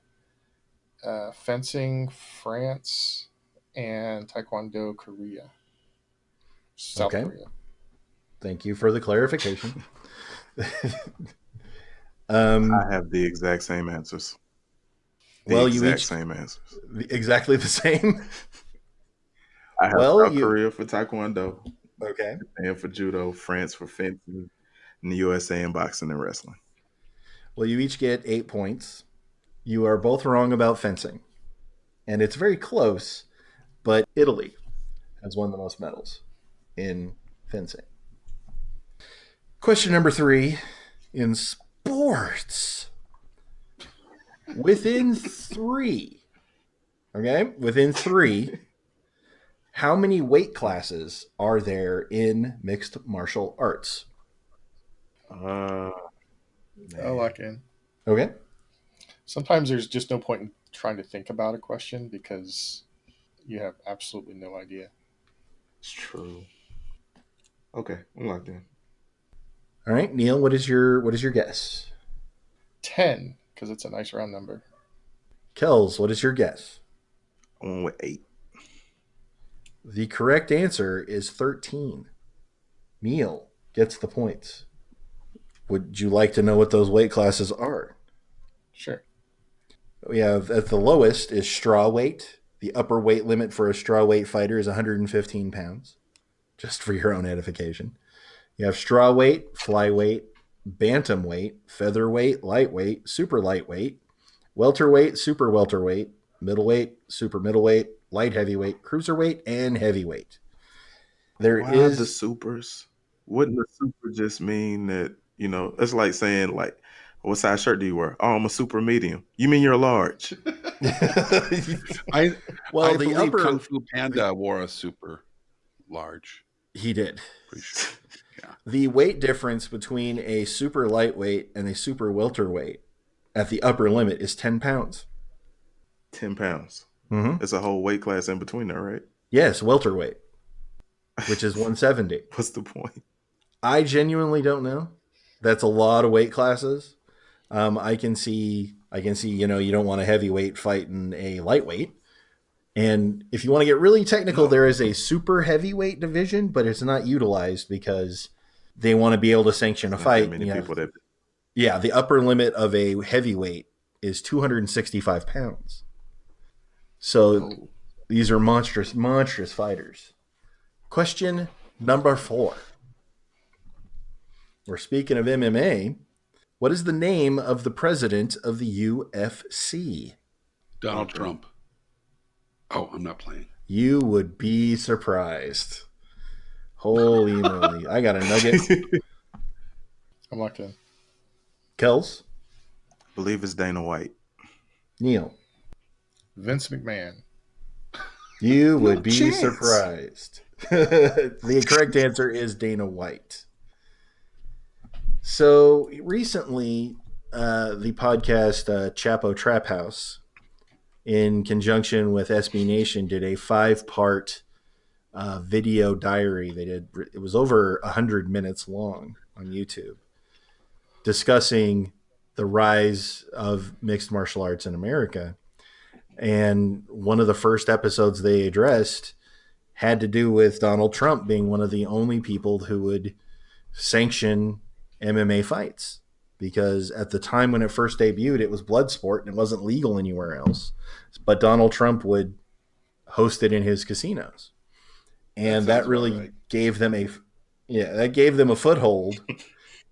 C: Fencing, France, and Taekwondo, Korea. South
A: Okay.
C: Korea.
A: Thank you for the clarification.
B: I have the exact same answers.
A: Well, you
B: exact
A: each
B: same answers.
A: exactly the same.
B: I have
A: Well,
B: South Korea for Taekwondo,
A: okay.
B: Japan for Judo, France for fencing, and the USA in boxing and wrestling.
A: Well, you each get 8 points. You are both wrong about fencing, and it's very close. But Italy has won the most medals in fencing. Question number 3 in sports. Within 3, okay, within 3, how many weight classes are there in mixed martial arts?
C: I'll lock in.
A: Okay.
C: Sometimes there's just no point in trying to think about a question because you have absolutely no idea.
B: It's true. Okay, I'm locked in.
A: All right, Neil, what is your guess?
C: 10, because it's a nice round number.
A: Kels, what is your guess?
B: I went with 8.
A: The correct answer is 13. Neil gets the points. Would you like to know what those weight classes are?
C: Sure.
A: We have at the lowest is straw weight. The upper weight limit for a straw weight fighter is 115 pounds, just for your own edification. You have straw weight, flyweight, bantamweight, featherweight, lightweight, super lightweight, welterweight, super welterweight, middleweight, super middleweight, light heavyweight, cruiserweight, and heavyweight. There
B: Why
A: is
B: the supers? Wouldn't the super just mean that, it's like saying, like, what size shirt do you wear? Oh, I'm a super medium. You mean you're large?
D: I
A: well,
D: I
A: the
D: believe
A: upper
D: Kung Fu Panda wore a super large.
A: he did.
D: Pretty sure. Yeah.
A: The weight difference between a super lightweight and a super welterweight at the upper limit is 10 pounds.
B: 10 pounds.
A: Mm-hmm.
B: It's a whole weight class in between there, right?
A: Yes, welterweight, which is 170.
B: What's the point?
A: I genuinely don't know. That's a lot of weight classes. I can see, you don't want a heavyweight fighting a lightweight. And if you want to get really technical, there is a super heavyweight division, but it's not utilized because they want to be able to sanction a fight.
B: Many people that.
A: Yeah, the upper limit of a heavyweight is 265 pounds. So these are monstrous fighters. Question number 4. We're speaking of MMA. What is the name of the president of the UFC?
D: Donald Trump. Oh, I'm not playing.
A: You would be surprised. Holy moly. I got a nugget.
C: I'm locked in.
A: Kels?
B: I believe it's Dana White.
A: Neil?
C: Vince McMahon.
A: You would be
B: chance.
A: surprised. The correct answer is Dana White. So recently, the podcast Chapo Trap House, in conjunction with SB Nation, did a 5-part video diary. It was over 100 minutes long on YouTube, discussing the rise of mixed martial arts in America. And one of the first episodes they addressed had to do with Donald Trump being one of the only people who would sanction MMA fights. Because at the time when it first debuted, it was blood sport and it wasn't legal anywhere else. But Donald Trump would host it in his casinos. And that really
D: right.
A: gave them a foothold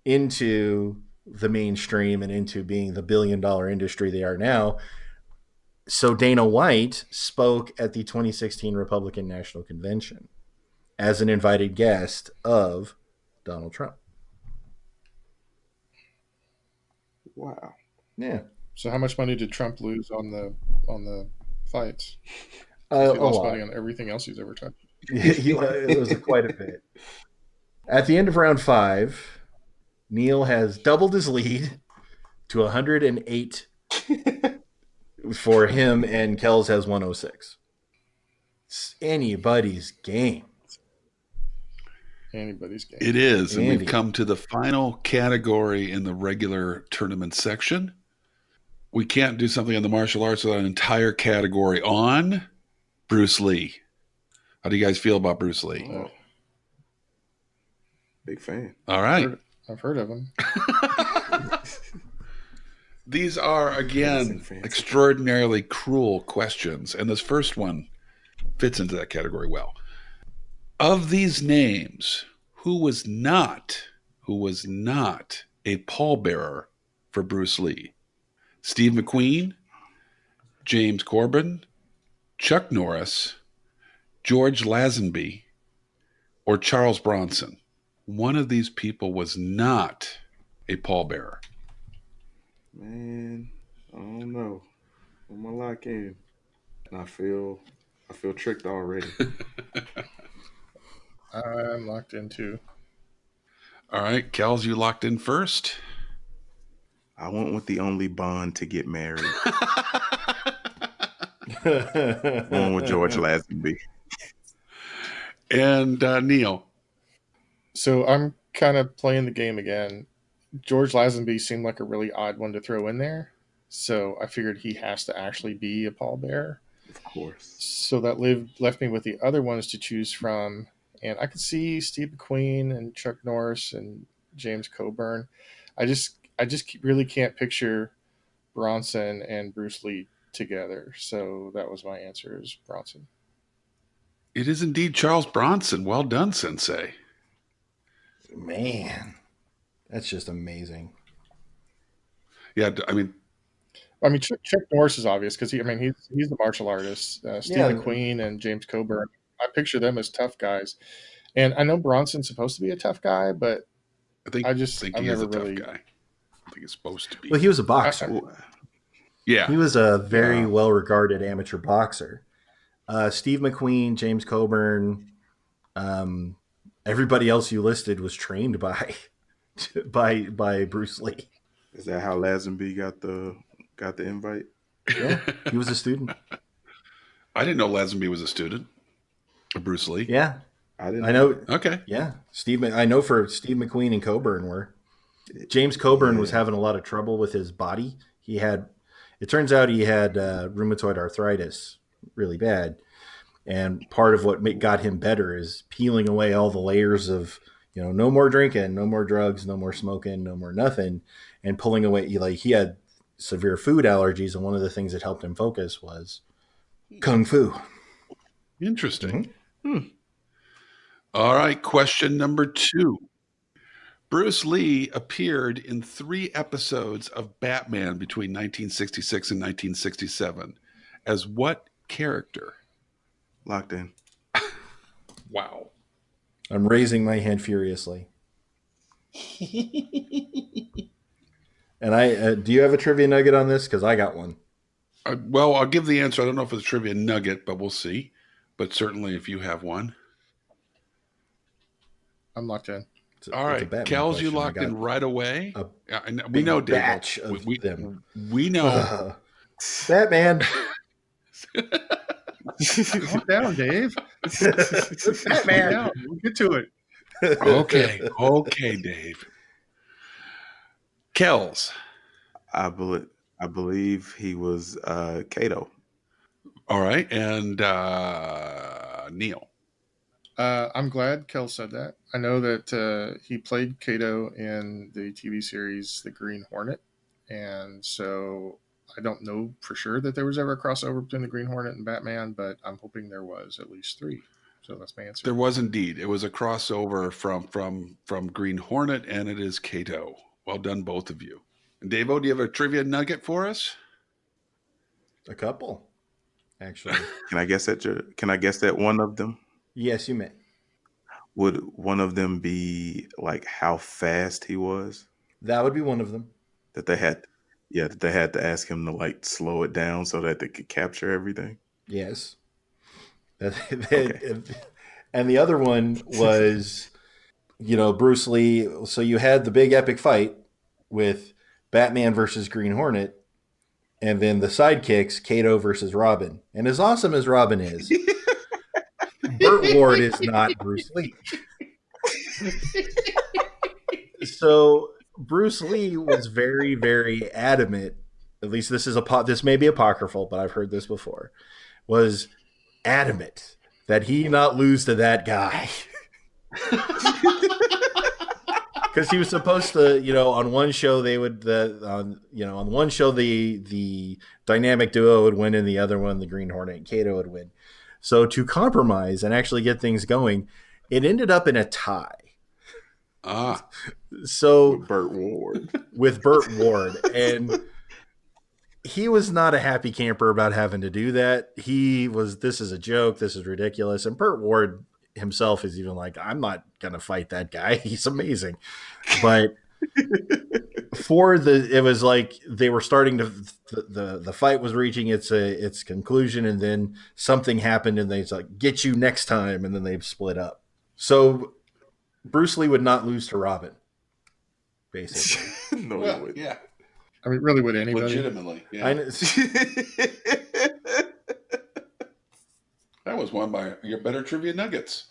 A: into the mainstream and into being the billion-dollar industry they are now. So Dana White spoke at the 2016 Republican National Convention as an invited guest of Donald Trump.
B: Wow.
A: Yeah.
C: So how much money did Trump lose on the fights? He
A: A
C: lost
A: lot.
C: money on everything else he's ever touched.
A: It was quite a bit. At the end of round 5, Neil has doubled his lead to 108 for him, and Kels has 106. It's anybody's game.
C: Anybody's game.
D: It is, and
A: Andy.
D: we've come to the final category in the regular tournament section. We can't do something on the martial arts without an entire category on Bruce Lee. How do you guys feel about Bruce Lee?
B: Oh. Big fan.
D: All right.
C: I've heard of him.
D: These are, again, extraordinarily cruel questions, and this first one fits into that category well. Of these names, who was not a pallbearer for Bruce Lee? Steve McQueen, James Corbin, Chuck Norris, George Lazenby, or Charles Bronson? One of these people was not a pallbearer.
B: Man, I don't know. I'm gonna lock in, and I feel tricked already.
C: I'm locked in too.
D: All right, Kels, you locked in first.
B: I went with the only Bond to get married. Going with George Lazenby.
D: And Neil.
C: So I'm kind of playing the game again. George Lazenby seemed like a really odd one to throw in there. So I figured he has to actually be a pallbearer.
B: Of course.
C: So that left me with the other ones to choose from. And I could see Steve McQueen and Chuck Norris and James Coburn. I just really can't picture Bronson and Bruce Lee together. So that was my answer, is Bronson.
D: It is indeed Charles Bronson. Well done, Sensei.
A: Man, that's just amazing.
D: Yeah, I mean,
C: Chuck Norris is obvious because he's the martial artist. Steve McQueen and James Coburn, I picture them as tough guys. And I know Bronson's supposed to be a tough guy, but
D: I think
C: I've
D: he is
C: never
D: a tough
C: really
D: guy. I think he's supposed to be.
A: Well, he was a boxer.
D: Yeah.
A: He was a very well-regarded amateur boxer. Steve McQueen, James Coburn, everybody else you listed was trained by Bruce Lee.
B: Is that how Lazenby got the invite?
A: Yeah, he was a student.
D: I didn't know Lazenby was a student of Bruce Lee.
A: Yeah,
B: I didn't.
A: I know.
D: Okay.
A: Yeah, I know for Steve McQueen and Coburn were. James Coburn was having a lot of trouble with his body. It turns out he had rheumatoid arthritis really bad. And part of what got him better is peeling away all the layers of, no more drinking, no more drugs, no more smoking, no more nothing. And pulling away, he had severe food allergies. And one of the things that helped him focus was Kung Fu.
D: Interesting. Mm-hmm. All right. Question number 2. Bruce Lee appeared in 3 episodes of Batman between 1966 and 1967. As what character?
B: Locked in.
D: Wow.
A: I'm raising my hand furiously. And do you have a trivia nugget on this? Because I got one.
D: Well, I'll give the answer. I don't know if it's a trivia nugget, but we'll see. But certainly if you have one.
C: I'm locked in.
D: All right. Kels, you locked in right away. We know, Dave. We know.
A: Batman.
C: Calm down, Dave. Batman. We'll get to it.
D: Okay, Dave. Kels.
B: I believe I believe he was Kato.
D: All right, and Neil.
C: I'm glad Kel said that. I know that he played Kato in the TV series The Green Hornet, and so I don't know for sure that there was ever a crossover between the Green Hornet and Batman, but I'm hoping there was at least three. So that's my answer.
D: There was indeed. It was a crossover from Green Hornet, and it is Kato. Well done, both of you. And Davo, do you have a trivia nugget for us?
A: A couple, actually.
B: Can I guess that one of them?
A: Yes, you may.
B: Would one of them be like how fast he was?
A: That would be one of them.
B: That they had that they had to ask him to like slow it down so that they could capture everything.
A: Yes.
B: Okay.
A: And the other one was, Bruce Lee. So you had the big epic fight with Batman versus Green Hornet, and then the sidekicks, Kato versus Robin. And as awesome as Robin is, Burt Ward is not Bruce Lee. So Bruce Lee was very, very adamant. At least this may be apocryphal, but I've heard this before. Was adamant that he not lose to that guy. Because he was supposed to, on one show they would, on one show the dynamic duo would win, and the other one the Green Hornet and Kato would win. So to compromise and actually get things going, it ended up in a tie. So with Burt Ward, and he was not a happy camper about having to do that. He was, this is a joke, this is ridiculous. And Burt Ward himself is even like, I'm not going to fight that guy. He's amazing. But it was like they were starting to, the fight was reaching its conclusion, and then something happened, and they like, get you next time, and then they split up. So Bruce Lee would not lose to Robin, basically.
B: No, he wouldn't.
D: Yeah.
C: I mean, really, would anybody?
D: Legitimately, yeah. That was one by your better trivia nuggets.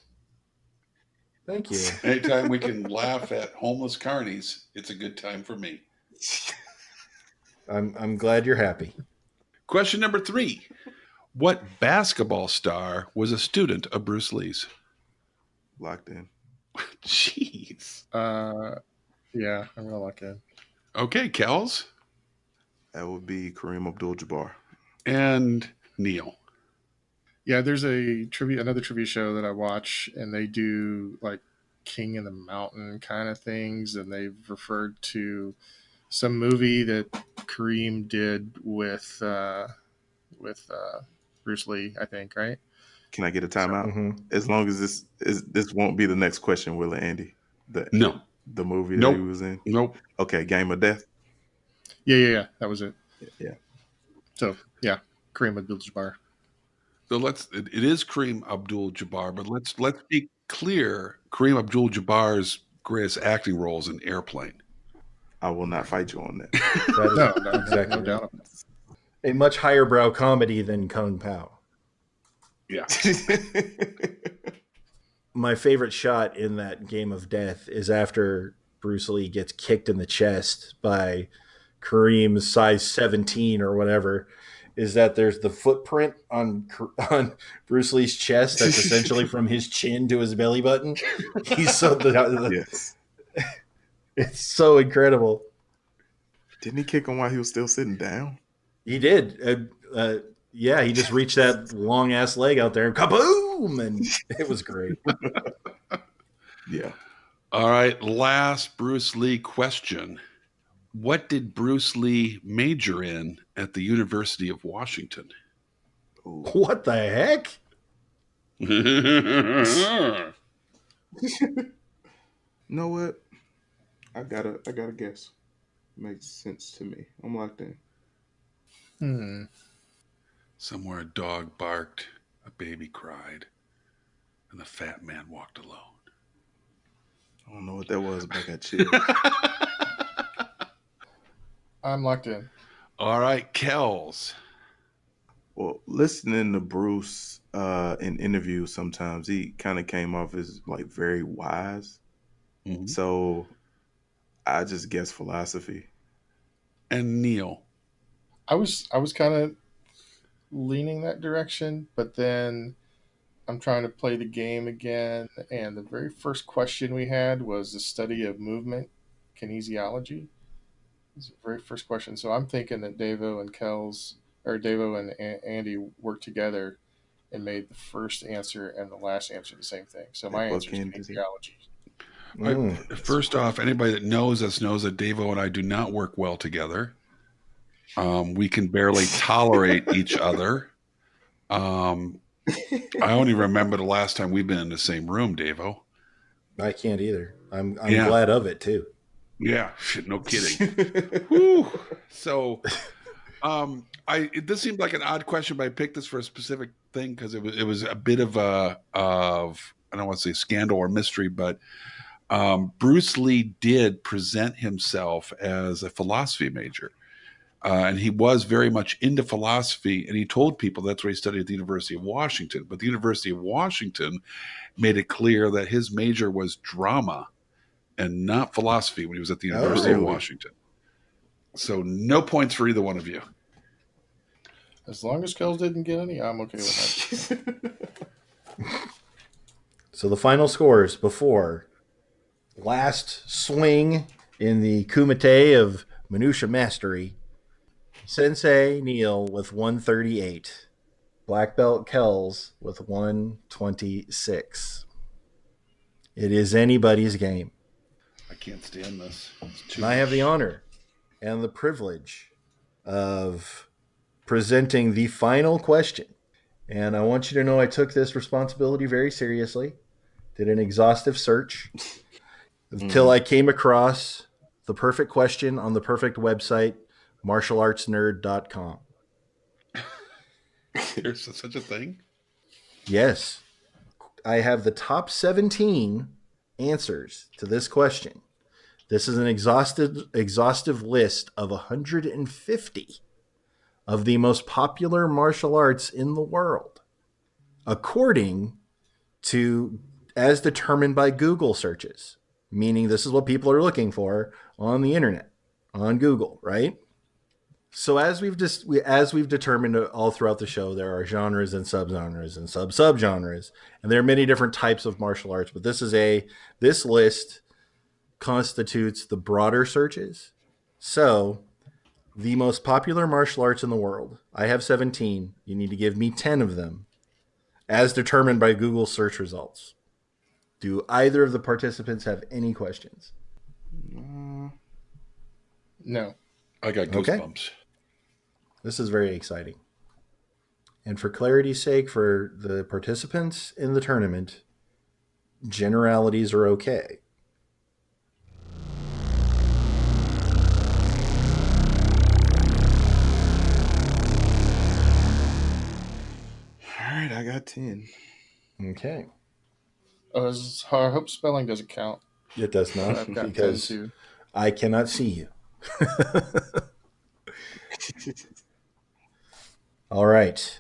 A: Thank you.
D: Anytime we can laugh at homeless carnies, it's a good time for me.
A: I'm glad you're happy.
D: Question number 3. What basketball star was a student of Bruce Lee's?
B: Locked in.
D: Jeez.
C: Yeah, I'm gonna lock in.
D: Okay, Kels.
B: That would be Kareem Abdul-Jabbar.
D: And Neil.
C: Yeah, there's another trivia show that I watch, and they do like King in the Mountain kind of things, and they've referred to some movie that Kareem did with Bruce Lee, I think, right?
B: Can I get a timeout?
A: Mm-hmm.
B: As long as this won't be the next question, will it, Andy?
D: No.
B: The movie
D: Nope.
B: that he was in?
D: Nope.
B: Okay, Game of Death?
C: Yeah. That was it.
B: Yeah.
C: So, yeah, Kareem Abdul-Jabbar.
D: So it is Kareem Abdul-Jabbar, but let's be clear. Kareem Abdul-Jabbar's greatest acting role is in Airplane.
B: I will not fight you on that.
C: No, exactly. No doubt about it.
A: A much higher brow comedy than Kung Pao.
D: Yeah.
A: My favorite shot in that Game of Death is after Bruce Lee gets kicked in the chest by Kareem's size 17 or whatever, is that there's the footprint on Bruce Lee's chest that's essentially from his chin to his belly button. He's so
B: Yes.
A: It's so incredible.
B: Didn't he kick him while he was still sitting down?
A: He did. Yeah, he just reached that long ass leg out there and kaboom, and it was great.
B: Yeah.
D: All right, last Bruce Lee question. What did Bruce Lee major in at the University of Washington?
B: Ooh.
A: What the heck?
B: You know what? I gotta guess. Makes sense to me. I'm locked in.
D: Somewhere a dog barked, a baby cried, and the fat man walked alone.
B: I don't know what that was, but I got chills.
C: I'm locked in.
D: All right, Kels.
B: Well, listening to Bruce in interviews, sometimes he kind of came off as like very wise.
D: Mm-hmm.
B: So I just guess philosophy.
D: and Neil.
C: I was kind of leaning that direction, but then I'm trying to play the game again, and the very first question we had was the study of movement kinesiology. It's the very first question. So I'm thinking that Davo and Kels, or Davo and Andy worked together and made the first answer and the last answer the same thing. So
B: They
C: my answer is
B: bookended it.
C: kinesiology.
D: First off, anybody that knows us knows that Davo and I do not work well together. We can barely tolerate each other. I only remember the last time we've been in the same room, Davo.
A: I can't either. I'm
D: Yeah.
A: glad of it too.
D: Yeah, shit, no kidding. Whew. So, this seemed like an odd question, but I picked this for a specific thing because it was a bit of I don't want to say scandal or mystery, but Bruce Lee did present himself as a philosophy major. And he was very much into philosophy, and he told people that's where he studied at the University of Washington. But the University of Washington made it clear that his major was drama and not philosophy when he was at the University of
B: really?
D: Washington. So no points for either one of you.
C: As long as Kels didn't get any, I'm okay with that.
A: So the final scores before last swing in the Kumate of Minutia Mastery. Sensei Neil with 138. Black Belt Kels with 126. It is anybody's game.
D: I can't stand this.
A: And I have the honor and the privilege of presenting the final question. And I want you to know I took this responsibility very seriously. Did an exhaustive search until I came across the perfect question on the perfect website, martialartsnerd.com.
D: There's such a thing?
A: Yes. I have the top 17 answers to this question. This is an exhaustive list of 150 of the most popular martial arts in the world, according to, as determined by Google searches, meaning this is what people are looking for on the internet, on Google, right? So as we've determined all throughout the show, there are genres and subgenres and subgenres, and there are many different types of martial arts. But this list constitutes the broader searches. So the most popular martial arts in the world, I have 17. You need to give me 10 of them, as determined by Google search results. Do either of the participants have any questions?
C: No.
D: I got goosebumps.
A: This is very exciting. And for clarity's sake, for the participants in the tournament, generalities are okay.
B: All right, I got 10.
A: Okay.
C: I hope spelling doesn't count.
A: It does not,
C: I've got 10
A: because
C: too.
A: I cannot see you. All right.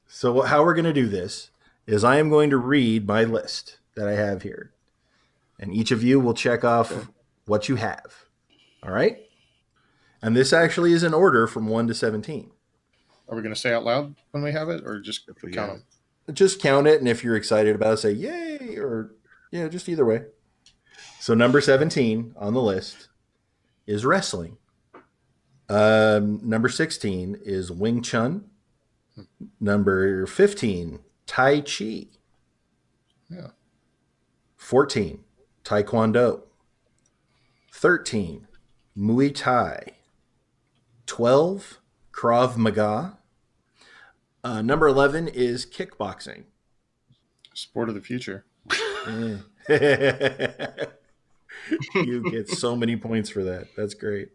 A: So how we're going to do this is I am going to read my list that I have here. And each of you will check off what you have. All right? And this actually is in order from 1 to 17.
C: Are we going to say out loud when we have it, or just count them?
A: Just count it, and if you're excited about it, say yay, or just either way. So number 17 on the list is wrestling. Number 16 is Wing Chun. Number 15, Tai Chi.
C: Yeah.
A: 14, Taekwondo. 13, Muay Thai. 12, Krav Maga. Number 11 is kickboxing.
C: Sport of the future.
A: You get so many points for that. That's great.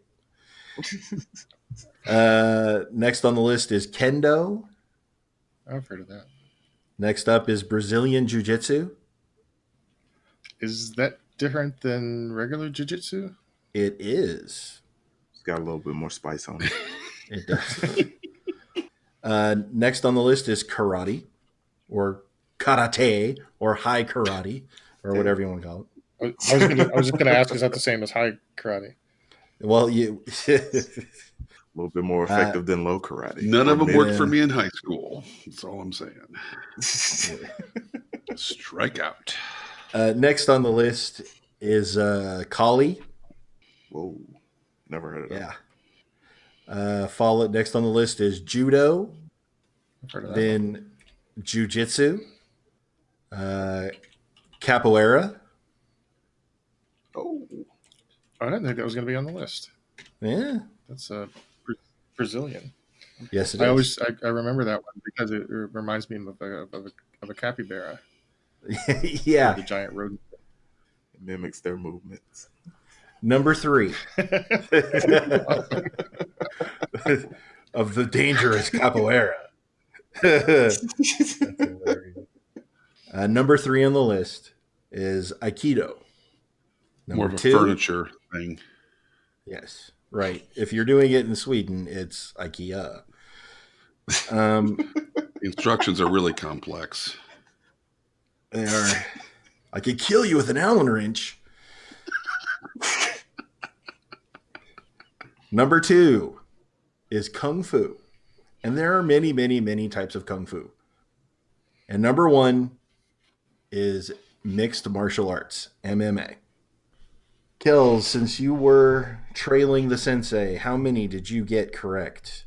A: Next on the list is Kendo.
C: I've heard of that.
A: Next up is Brazilian Jiu-Jitsu.
C: Is that different than regular jiu-jitsu?
A: It is.
B: It's got a little bit more spice on it.
A: It does. Next on the list is karate, or karate, or high karate, or whatever you want to call it.
C: I was just gonna ask, is that the same as high karate?
A: Well, you.
B: A little bit more effective than low karate.
D: None
B: Or
D: of them
B: mid-
D: worked for me in high school. That's all I'm saying. Strike out.
A: Next on the list is Kali.
B: Whoa, never heard of that.
A: Yeah. Followed next on the list is Judo.
C: I've heard of that.
A: Then Jiu-Jitsu. Capoeira.
B: Oh,
C: I didn't think that was going to be on the list.
A: Yeah.
C: That's Brazilian.
A: Yes, it
C: I
A: is.
C: always I remember that one because it reminds me of a capybara,
A: Yeah.
C: the giant rodent.
B: it mimics their movements.
A: Number 3 of the dangerous capoeira. That's hilarious. Number 3 on the list is Aikido.
D: More
A: Number
D: of a
A: 2,
D: furniture thing.
A: yes, right. If you're doing it in Sweden, it's IKEA.
D: The instructions are really complex.
A: They are. I could kill you with an Allen wrench. Number 2 is Kung Fu. And there are many, many, many types of Kung Fu. And number 1 is mixed martial arts, MMA. Kels, since you were trailing the sensei, how many did you get correct?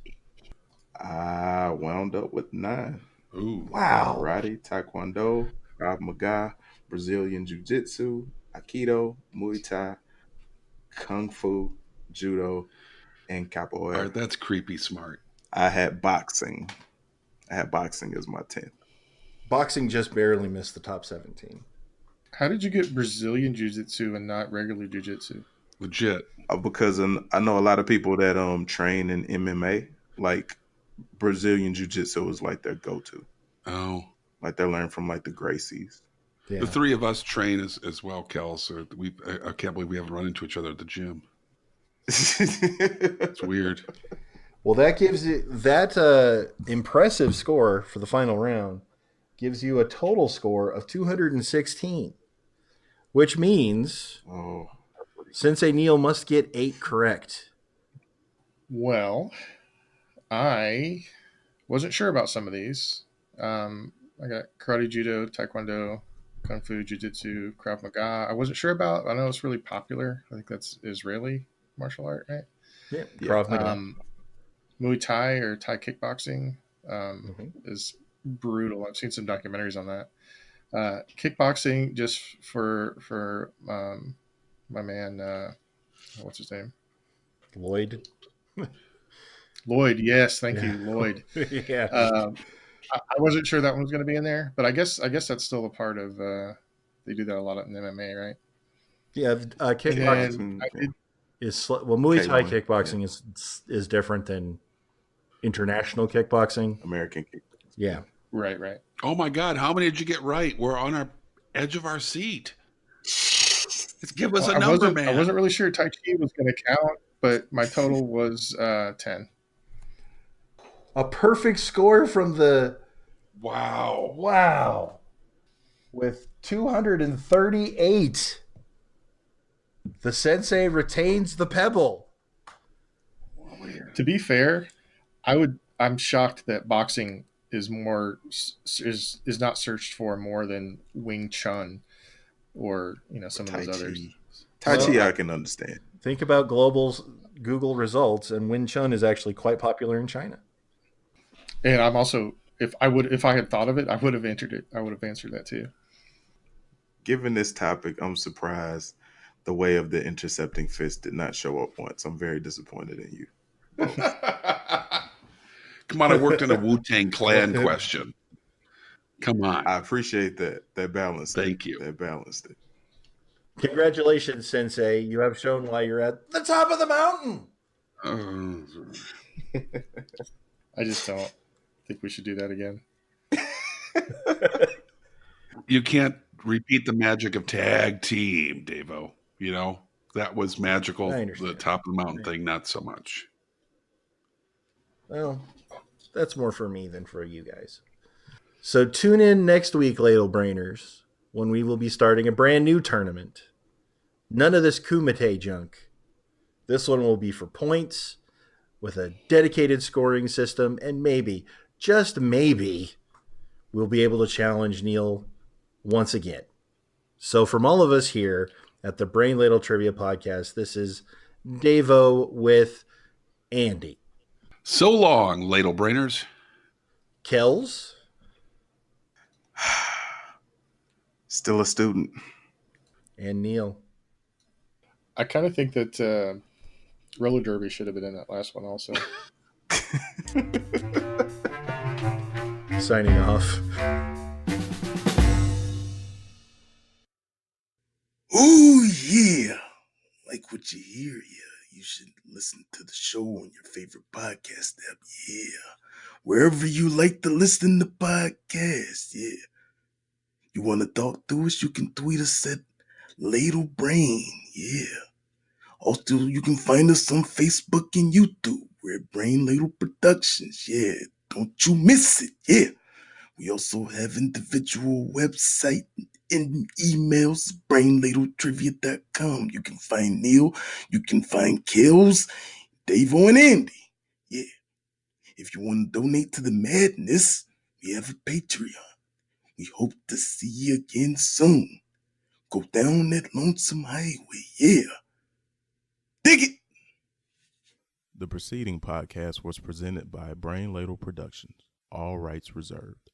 B: I wound up with 9.
D: Ooh.
A: Wow.
B: Karate, Taekwondo, Krav Maga, Brazilian Jiu-Jitsu, Aikido, Muay Thai, Kung Fu, Judo, and Capoeira.
D: All right, that's creepy smart.
B: I had boxing. I had boxing as my 10th.
A: Boxing just barely missed the top 17.
C: How did you get Brazilian jiu-jitsu and not regular jiu-jitsu?
D: Legit.
B: Because I know a lot of people that train in MMA, like Brazilian Jiu-Jitsu is like their go-to.
D: Oh.
B: Like they learn from like the Gracies.
A: Yeah.
D: The 3 of us train as well, Kels. So I can't believe we haven't run into each other at the gym. It's weird.
A: Well, that gives you that impressive score for the final round gives you a total score of 216, which means
B: Oh,
A: Sensei Neil must get 8 correct.
C: Well, I wasn't sure about some of these. I got karate, judo, taekwondo, kung fu, jiu-jitsu, krav maga. I wasn't sure about. I know it's really popular. I think that's Israeli martial art, right?
A: Yeah,
B: Yeah.
A: Krav Maga.
C: Muay Thai or Thai kickboxing
A: Mhm.
C: is brutal. I've seen some documentaries on that. Kickboxing, just for my man, what's his name?
A: Lloyd.
C: Lloyd. Yes, thank
A: Yeah.
C: you, Lloyd.
A: Yeah.
C: I wasn't sure that one was going to be in there, but I guess that's still a part of. They do that a lot in MMA, right?
A: Yeah, kickboxing
C: And I did,
A: is Muay Thai
B: K1,
A: kickboxing is different than international kickboxing.
B: American kick.
A: Yeah.
C: right.
D: Oh my God, how many did you get right? We're on our edge of our seat. Let's give us
C: Well,
D: a number,
C: I
D: man.
C: wasn't really sure Tai Chi was going to count, but my total was 10.
A: A perfect score from the
D: Wow.
A: wow with 238. The sensei retains the pebble.
C: To be fair, I'm shocked that boxing is is not searched for more than Wing Chun or some of
B: Tai
C: those others.
B: Chi. Tai
A: Well,
B: Chi I can understand.
A: Think about Google results, and Wing Chun is actually quite popular in China.
C: And I'm also if I had thought of it, I would have answered it. I would have answered that too.
B: Given this topic, I'm surprised the way of the intercepting fist did not show up once. I'm very disappointed in you.
D: Come on, I worked on a Wu-Tang Clan question. Come on.
B: I appreciate that. That balanced it.
D: Thank you.
B: That balanced it.
A: Congratulations, Sensei. You have shown why you're at the top of the mountain.
C: I just don't think we should do that again.
D: You can't repeat the magic of tag team, Davo. You know, that was magical.
A: I understand.
D: The top of the mountain thing, not so much.
A: Well, that's more for me than for you guys. So tune in next week, Ladle Brainers, when we will be starting a brand new tournament. None of this Kumate junk. This one will be for points with a dedicated scoring system, and maybe, just maybe, we'll be able to challenge Neil once again. So, from all of us here at the Brain Ladle Trivia Podcast, this is Davo with Andy.
D: So long, ladle brainers.
A: Kels.
B: Still a student.
A: And Neil.
C: I kind of think that roller derby should have been in that last one also.
A: Signing off.
B: Ooh, yeah. Like what you hear, yeah. You should listen to the show on your favorite podcast app, yeah. Wherever you like to listen to podcasts, yeah. You want to talk to us, you can tweet us at Ladle Brain, yeah. Also, you can find us on Facebook and YouTube. We're at Brain Ladle Productions, yeah. Don't you miss it, yeah. We also have individual website and emails, brainladletrivia.com. You can find Neil, you can find Kels, Davo, and Andy. Yeah. If you want to donate to the madness, we have a Patreon. We hope to see you again soon. Go down that lonesome highway, yeah. Dig it!
E: The preceding podcast was presented by Brain Ladle Productions. All rights reserved.